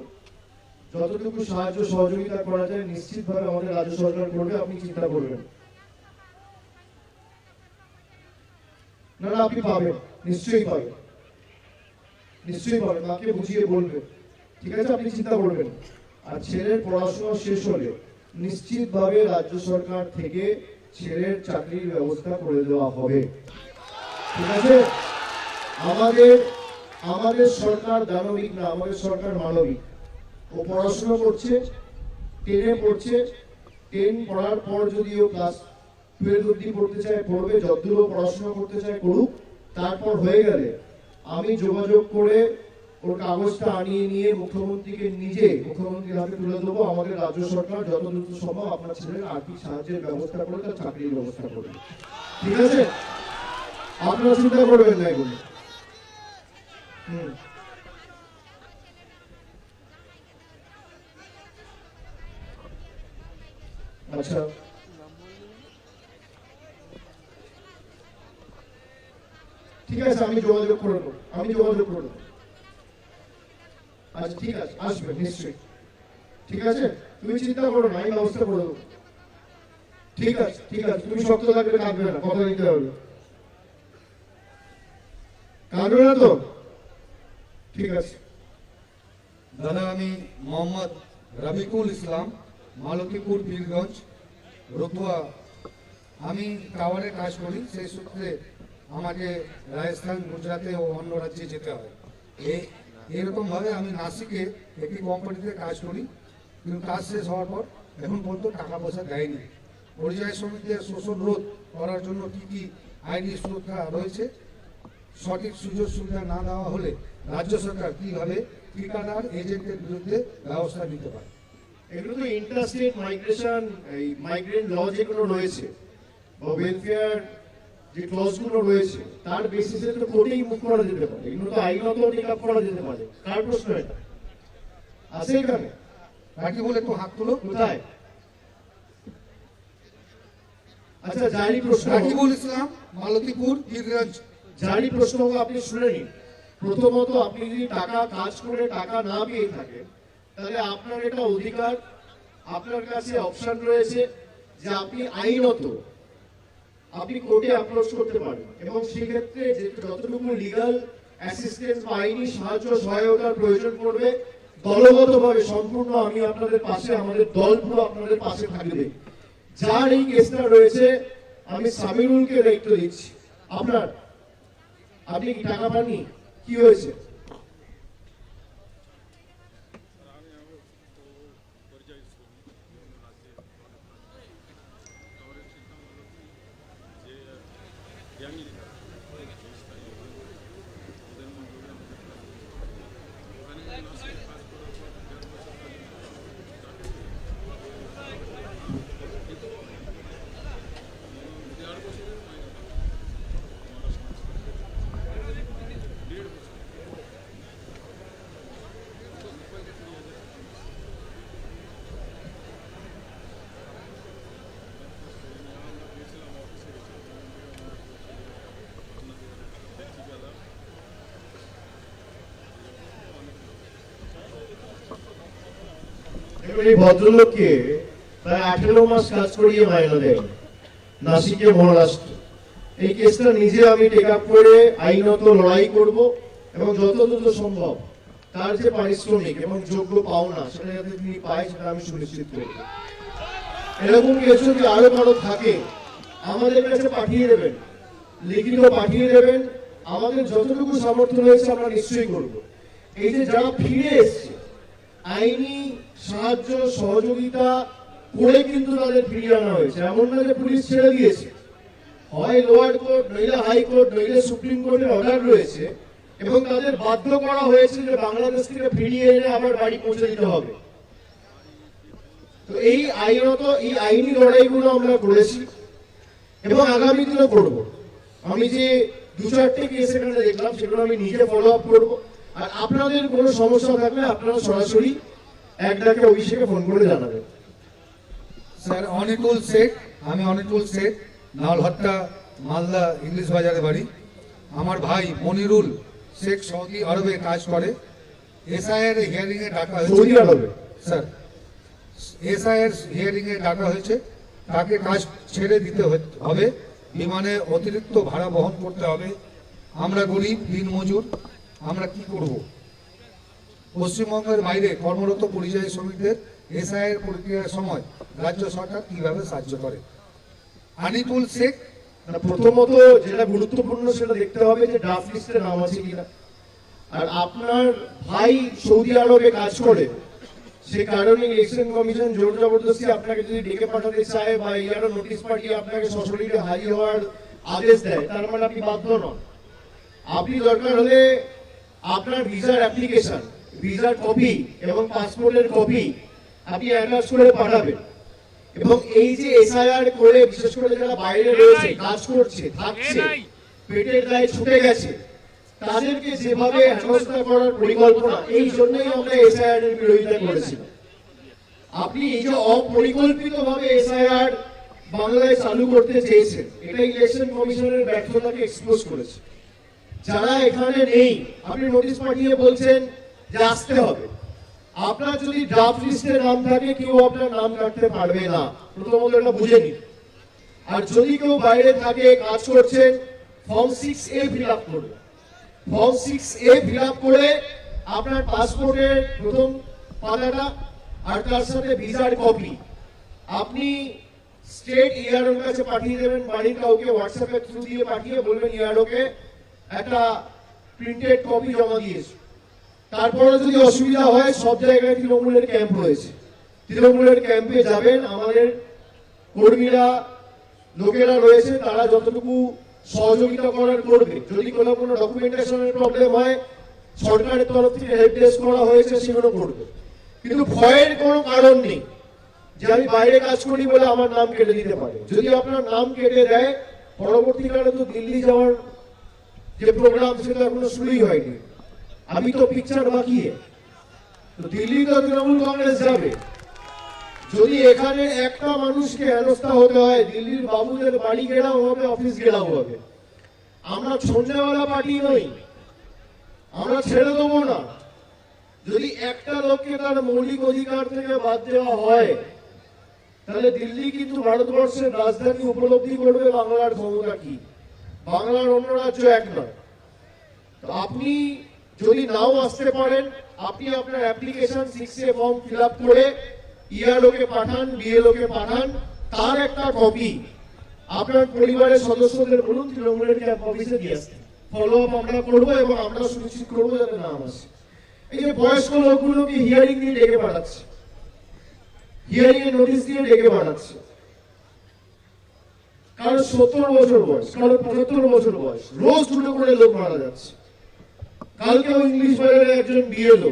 যতটুকু সাহায্য সহযোগিতা করা যায় নিশ্চিতভাবে আমাদের রাজ্য সরকার করবে, আপনি চিন্তা করবেন না। না, আপনি পাবেন, নিশ্চয়ই পাবেন, নিশ্চয়ই পাবেন। তাকে বুঝিয়ে বলবেন, ঠিক আছে? আপনি চিন্তা করবেন। আর ছেলের পড়াশোনা শেষ হলে নিশ্চিতভাবে রাজ্য সরকার থেকে ছেলের চাকরির ব্যবস্থা করে দেওয়া হবে, ঠিক আছে? আমাদের সরকার দানবিক না, আমাদের সরকার মানবিক। ও পড়াশোনা করছে, 10-এ পড়ছে, 10 পড়ার পর যদি ও ক্লাস 12 অবধি পড়তে চায় পড়বে, যতদূর ও পড়াশোনা করতে চায় করুক। তারপর হয়ে গেলে আমি যোগাযোগ করে ওর কাগজটা আনিয়ে নিয়ে মুখ্যমন্ত্রীর হাতে তুলে দেবো। আমাদের রাজ্য সরকার যত দ্রুত সম্ভব আপনার ছেলের আর্থিক সাহায্যের ব্যবস্থা করে তার চাকরির ব্যবস্থা করবে, ঠিক আছে? আপনারা চিন্তা করবেন না এগুলো। আচ্ছা, ঠিক আছে, আমি যোগাযোগ করে দেবো। আচ্ছা, ঠিক আছে, আসবে নিশ্চয়ই, ঠিক আছে? তুমি চিন্তা করো না, আমি ব্যবস্থা করে দেবো। ঠিক আছে, ঠিক আছে, তুমি শক্ত থাকবে, কাঁদবে না, কথা দিতে হবে। কাঁদবে না তো? ঠিক আছে। দাদা আমি মোহাম্মদ রবিকুল ইসলাম, মালতীপুর পীরগঞ্জ রতুয়া। আমি টাওয়ারে কাজ করি, সেই সূত্রে আমাকে রাজস্থান, গুজরাটে ও অন্য রাজ্যে যেতে হয়। এরকমভাবে আমি নাসিকে একটি কোম্পানিতে কাজ করি। কিন্তু কাজ শেষ হওয়ার পর এখন পর্যন্ত টাকা পয়সা দেয়নি। পরিযায়ী শ্রমিকদের শোষণ রোধ করার জন্য কী কী আইনি সুরক্ষা রয়েছে, সঠিক সুযোগ সুবিধা না দেওয়া হলে রাজ্য সরকার কীভাবে ঠিকাদার এজেন্টের বিরুদ্ধে ব্যবস্থা নিতে পারে? এগুলো তো ইন্টারস্টেট মাইগ্রেশন, এই মাইগ্রেন্ট ল যেগুলো রয়েছে বা ওয়েলফেয়ার যে ক্লজগুলো রয়েছে তার বেসিসে তো কোর্টেই মুখ করা যেতে পারে। এগুলো তো আইনত টেক আপ করা যেতে পারে। কার প্রশ্ন এটা আছে এখানে? রাখি বলে একটু হাত তুলো। কোথায়? আচ্ছা, জারি প্রশ্ন, রাকিবুল ইসলাম, মালতীপুর, গিরিরাজ। জারি প্রশ্ন আপনি শুনে নিন। প্রথমত, আপনি যদি টাকা কাজ করে টাকা না পেয়ে থাকেন তাহলে আপনার এটা অধিকার, আপনার কাছে অপশন রয়েছে যে আপনি আইনত আপনি কোর্টে অ্যাপ্রোচ করতে পারেন এবং সেক্ষেত্রে যতটুকু লিগাল অ্যাসিস্ট্যান্স বা আইনি সাহায্য সহায়তার প্রয়োজন পড়বে দলগতভাবে সম্পূর্ণ আমি আপনাদের পাশে, আমাদের দল পুরো আপনাদের পাশে থাকবে। যার এই কেসটা রয়েছে আমি সামিরুলকে দায়িত্ব দিচ্ছি। আপনি কি টাকা পাননি? কি হয়েছে? এই ভদ্রলোককে প্রায় 18 মাস কাজ করিয়ে মাইনে দেয় নাসিকে মহারাষ্ট্র। এই কেসটা নিজে আমি টেক আপ করে আইনত লড়াই করব এবং যত দ্রুত সম্ভব তার যে পারিশ্রমিক এবং যোগ্য পাওনা সেটা যাতে তিনি পায় সেটা আমি সুনিশ্চিত করব। এরকম কেস যদি আরো কারো থাকে আমাদের কাছে পাঠিয়ে দেবেন, লিখিত পাঠিয়ে দেবেন। আমাদের যতটুকু সামর্থ্য রয়েছে আমরা নিশ্চয়ই করব। এই যে যারা ফিরে এসছে আইনি সাহায্য সহযোগিতা করে কিন্তু তাদের ফিরিয়ে আনা হয়েছে, এমন না যে পুলিশ ছেড়ে দিয়েছে। হয় লোয়ার কোর্ট, নইলে হাইকোর্ট, নইলে সুপ্রিম কোর্টের অর্ডার রয়েছে এবং তাদের বাধ্য করা হয়েছে যে বাংলাদেশ থেকে ফিরিয়ে এনে আবার বাড়ি পৌঁছে দিতে হবে। তো এই আইনি লড়াইগুলো আমরা করেছি এবং আগামী দিনে করব। আমি যে 2-4টে কেস এখানে দেখলাম সেগুলো আমি নিজে ফলো আপ করবো। আর আপনাদের কোনো সমস্যা থাকলে আপনারা সরাসরি এক ডাকে অভিষেকে ফোন করে জানাবেন। স্যার অনিকুল শেখ, আমি অনিকুল শেখ, নালহট্টা, মালদা ইংলিশ বাজারে বাড়ি। আমার ভাই মনিরুল শেখ সৌদি আরবে কাজ করে। এসআইয়ের হিয়ারিং এ ডাকা হয়েছে। সৌদি আরবে? স্যার এসআইয়ের হিয়ারিং এ ডাকা হয়েছে। তাকে কাজ ছেড়ে দিতে হবে, বিমানে অতিরিক্ত ভাড়া বহন করতে হবে। আমরা গরিব দিনমজুর, আমরা কি করব? পশ্চিমবঙ্গের বাইরে কর্মরত পরিযায়ী শ্রমিকদের এসআইয়ের প্রক্রিয়ার সময় রাজ্য সরকার কিভাবে সাহায্য করে? আনিকুল শেখ, প্রথমত যেটা গুরুত্বপূর্ণ সেটা দেখতে হবে যে ড্রাফট লিস্টে নাম আছে কিনা। আর আপনার ভাই সৌদি আরবে কাজ করে, সে কারণে ইলেকশন কমিশন জোর জবরদস্তি আপনাকে যদি ডেকে পাঠাতে চায় বা ইয়ারও নোটিশ পাঠিয়ে আপনাকে সশরীরে হাজির হওয়ার আদেশ দেয়, তার মানে আপনি বাধ্য নন। আপনি দরকার হলে আপনার ভিসার অ্যাপ্লিকেশন, ভিসার কপি এবং পাসপোর্টের কপি আপনি অ্যাটাচ করে পাঠাবেন। এবং এই যে এসআইআর করে বিশেষ করে যারা বাইরে রয়েছে, কাজ করছে, থাকছে, পেটের দায়ে ছুটে গেছে, তাদেরকে যেভাবে হেনস্থা করার পরিকল্পনা, এই জন্যই আমরা এসআইআর এর বিরোধিতা করেছিলাম। আপনি এই যে অপরিকল্পিতভাবে এসআইআর বাংলায় চালু করতে চেয়েছেন, এটা ইলেকশন কমিশনের ব্যর্থতাকে এক্সপোজ করেছে। যারা এখানে নেই আপনি নোটিশ পাঠিয়ে বলছেন যে আসতে হবে। আপনার যদি ড্রাফট লিস্টে নাম থাকে কেউ আপনার নাম কাটতে পারবে না, প্রথমত এটা বুঝে নিন। আর যদি কেউ বাইরে থাকে, কাজ করছেন, ফর্ম 6A ফিল আপ করবে। ফর্ম 6A ফিল আপ করে আপনার পাসপোর্টের প্রথম পাতাটা আর তার সাথে ভিসার কপি আপনি স্টেট ইআরওর কাছে পাঠিয়ে দেবেন। বাড়ির কাউকে হোয়াটসঅ্যাপের থ্রু দিয়ে পাঠিয়ে বলবেন ইআরওকে একটা প্রিন্টেড কপি জমা দিয়েছে। তারপরে যদি অসুবিধা হয়, সব জায়গায় তৃণমূলের ক্যাম্প রয়েছে, তৃণমূলের ক্যাম্পে যাবেন, আমাদের কর্মীরা লোকেরা রয়েছে, তারা যতটুকু সহযোগিতা করার করবে। যদি কোনো ডকুমেন্টেশনের প্রবলেম হয়, সরকারের তরফ থেকে হেল্প ডেস্ক করা হয়েছে, সেগুলো করবে। কিন্তু ভয়ের কোনো কারণ নেই যে আমি বাইরে কাজ করি বলে আমার নাম কেটে দিতে পারে। যদি আপনার নাম কেটে দেয়, পরবর্তীকালে তো দিল্লি যাওয়ার যে প্রোগ্রাম সেটা এখনো শুরুই হয়নি। আমি তো পিকচার বাকি তো দিল্লি তো তৃণমূল কংগ্রেস যাবে। যদি এখানে একটা মানুষকে হেনস্থা হতে হয়, দিল্লির বাবুদের বাড়ি ঘেরাও হবে, অফিস ঘেরাও হবে। আমরা সন্ধ্যেবেলা পার্টি নই, আমরা ছেড়ে দেবো না। যদি একটা লোককে তার মৌলিক অধিকার থেকে বাদ দেওয়া হয়, তাহলে দিল্লি কিন্তু ভারতবর্ষের রাজধানী উপলব্ধি করবে বাংলার ক্ষমতা কি। বাংলার অন্য রাজ্য এক নয়। তো আপনি যদি নাও আসতে পারেন, আপনি আপনার application 6A form fill up করে ইআরও কে পাঠান, বিএলও কে পাঠান, তার একটা কপি আপনার পরিবারের সদস্যদের বলুন তৃণমূলের ক্যাম্প অফিসে দিয়ে আসতে। ফলো আপ আমরা করবো এবং আমরা সুনিশ্চিত করবো যাতে নাম আসে। এই যে বয়স্ক লোকগুলোকে হিয়ারিং দিয়ে ডেকে পাঠাচ্ছে, হিয়ারিং এর নোটিশ দিয়ে ডেকে পাঠাচ্ছে, কারো 70 বছর বয়স, কারো 75 বছর বয়স, রোজ দুটো করে লোক মারা যাচ্ছে। কালকেও ইংলিশ বাজারে একজন বিএলও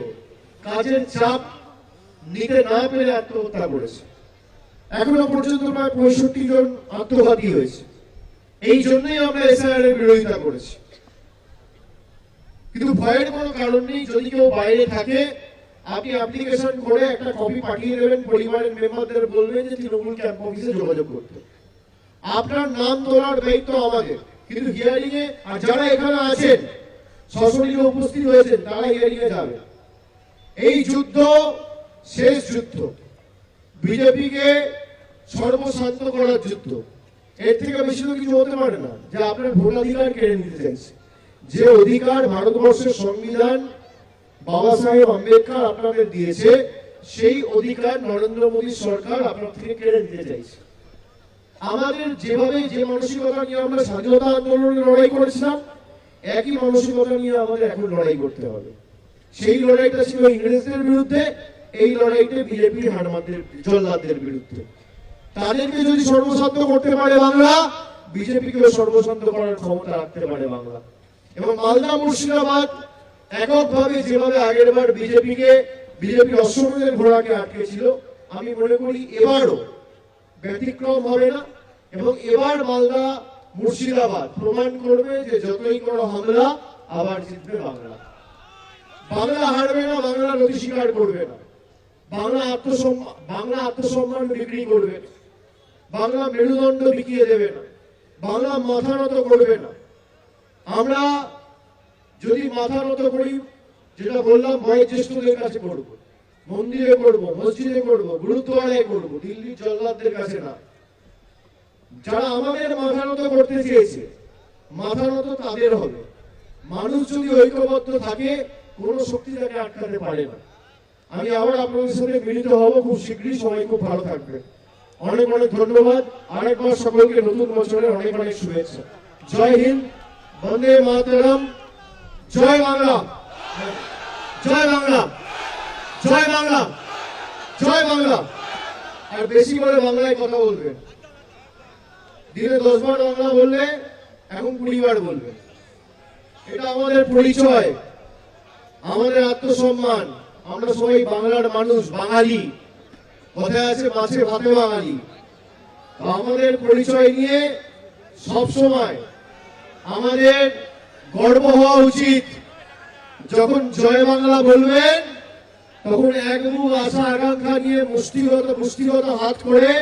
কাজের চাপ নিতে না পেরে আত্মহত্যা করেছে। এখনো পর্যন্ত প্রায় 65 জন আত্মঘাতী হয়েছে। এই জন্যই আমরা এসআইআর এর বিরোধিতা করেছি। কিন্তু ভয়ের কোনো কারণ নেই। যদি কেউ বাইরে থাকে, আপনি অ্যাপ্লিকেশন করে একটা কপি পাঠিয়ে দেবেন, পরিবারের মেম্বারদের বলবেন যে তৃণমূল ক্যাম্প অফিসে যোগাযোগ করতে। আপনার নাম তোলার দায়িত্ব আমাদের। কিন্তু হিয়ারিং এ, আর যারা এখানে আছেন সশরীরে উপস্থিত হয়েছেন, তারা হিয়ারিং এ যাবে। এই যুদ্ধ শেষ যুদ্ধ, বিজেপিকে সর্বশান্ত করার যুদ্ধ। এর থেকে বেশি তো কিছু হতে পারে না যে আপনার ভোটাধিকার কেড়ে নিতে চাইছে। যে অধিকার ভারতবর্ষের সংবিধান বাবা সাহেব আম্বেদকর আপনাদের দিয়েছে, সেই অধিকার নরেন্দ্র মোদী সরকার আপনার থেকে কেড়ে নিতে চাইছে। আমাদের যেভাবে যে মানসিকতা নিয়ে আমরা স্বাধীনতা আন্দোলনে লড়াই করেছিলাম, একই মানসিকতা নিয়ে আমাদের এখন লড়াই করতে হবে। সেই লড়াইটা ছিল ইংরেজদের বিরুদ্ধে, এই লড়াইটা বিজেপি হারমাদের জল্লাদদের বিরুদ্ধে। তাদেরকে যদি সর্বশান্ত করতে পারে বাংলা, বিজেপিকেও সর্বশান্ত করার ক্ষমতা রাখতে পারে বাংলা। এবং মালদা মুর্শিদাবাদ এককভাবে যেভাবে আগের বার বিজেপি অশ্বমেধের ঘোড়াকে আটকেছিল, আমি মনে করি এবারও ব্যতিক্রম হবে না। এবং এবার মালদা মুর্শিদাবাদ প্রমাণ করবে যে যতই কোনো হামলা, আবার জিতবে বাংলা। বাংলা হারবে না, বাংলা নথি স্বীকার করবে না, বাংলা আত্মসম্মান বিক্রি করবে না, বাংলা মেরুদণ্ড বিকিয়ে দেবে না, বাংলা মাথা নত করবে না। আমরা যদি মাথা নত করি, যেটা বললাম, বয়োজ্যেষ্ঠদের কাছে করবো, মন্দিরে করবো, মসজিদে করবো, গুরুদ্বারায় করবো, দিল্লির জল্লাদদের কাছে না। যারা আমাদের মাথা নত করতে চেয়েছে, মাথা নত তাদের হবে। মানুষ যদি ঐক্যবদ্ধ থাকে, কোন শক্তি তাকে আটকাতে পারে না। আমি আবার আপনাদের সাথে মিলিত হব খুব শীঘ্রই। সবাই খুব ভালো থাকবে। অনেক অনেক ধন্যবাদ। আরেকবার সকলকে নতুন বছরের অনেক অনেক শুভেচ্ছা। জয় হিন্দ, বন্দে মাতরম, জয় বাংলা, জয় বাংলা, জয় বাংলা, জয় বাংলা। আর বেশি করে বাংলায় কথা বলবেন। দিনে 10 বার বাংলা বললে এখন 20 বার বলবেন। এটা আমাদের পরিচয়, আমাদের আত্মসম্মান। আমরা সবাই বাংলার মানুষ, বাঙালি। কথায় আছে মাছে ভাতে বাঙালি। আমাদের পরিচয় নিয়ে সব সময় আমাদের গর্ব হওয়া উচিত। যখন জয় বাংলা বলবেন, তখন এক বুক আশা আকাঙ্ক্ষা নিয়ে মুষ্টিগত হাত করে,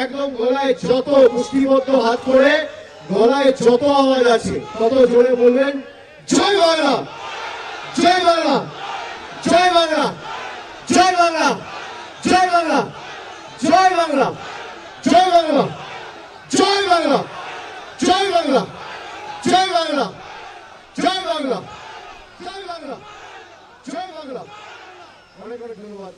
একদম গলায় যত মুষ্টিবদ্ধ হাত করে, গলায় যত আওয়াজ আছে তত জোরে বলবেন, জয় বাংলা, জয় বাংলা, জয় বাংলা, জয় বাংলা, জয় বাংলা, জয় বাংলা, জয় বাংলা, জয় বাংলা, জয় বাংলা, জয় বাংলা, জয় বাংলা, জয় বাংলা, জয় বাংলা। অনেক অনেক ধন্যবাদ।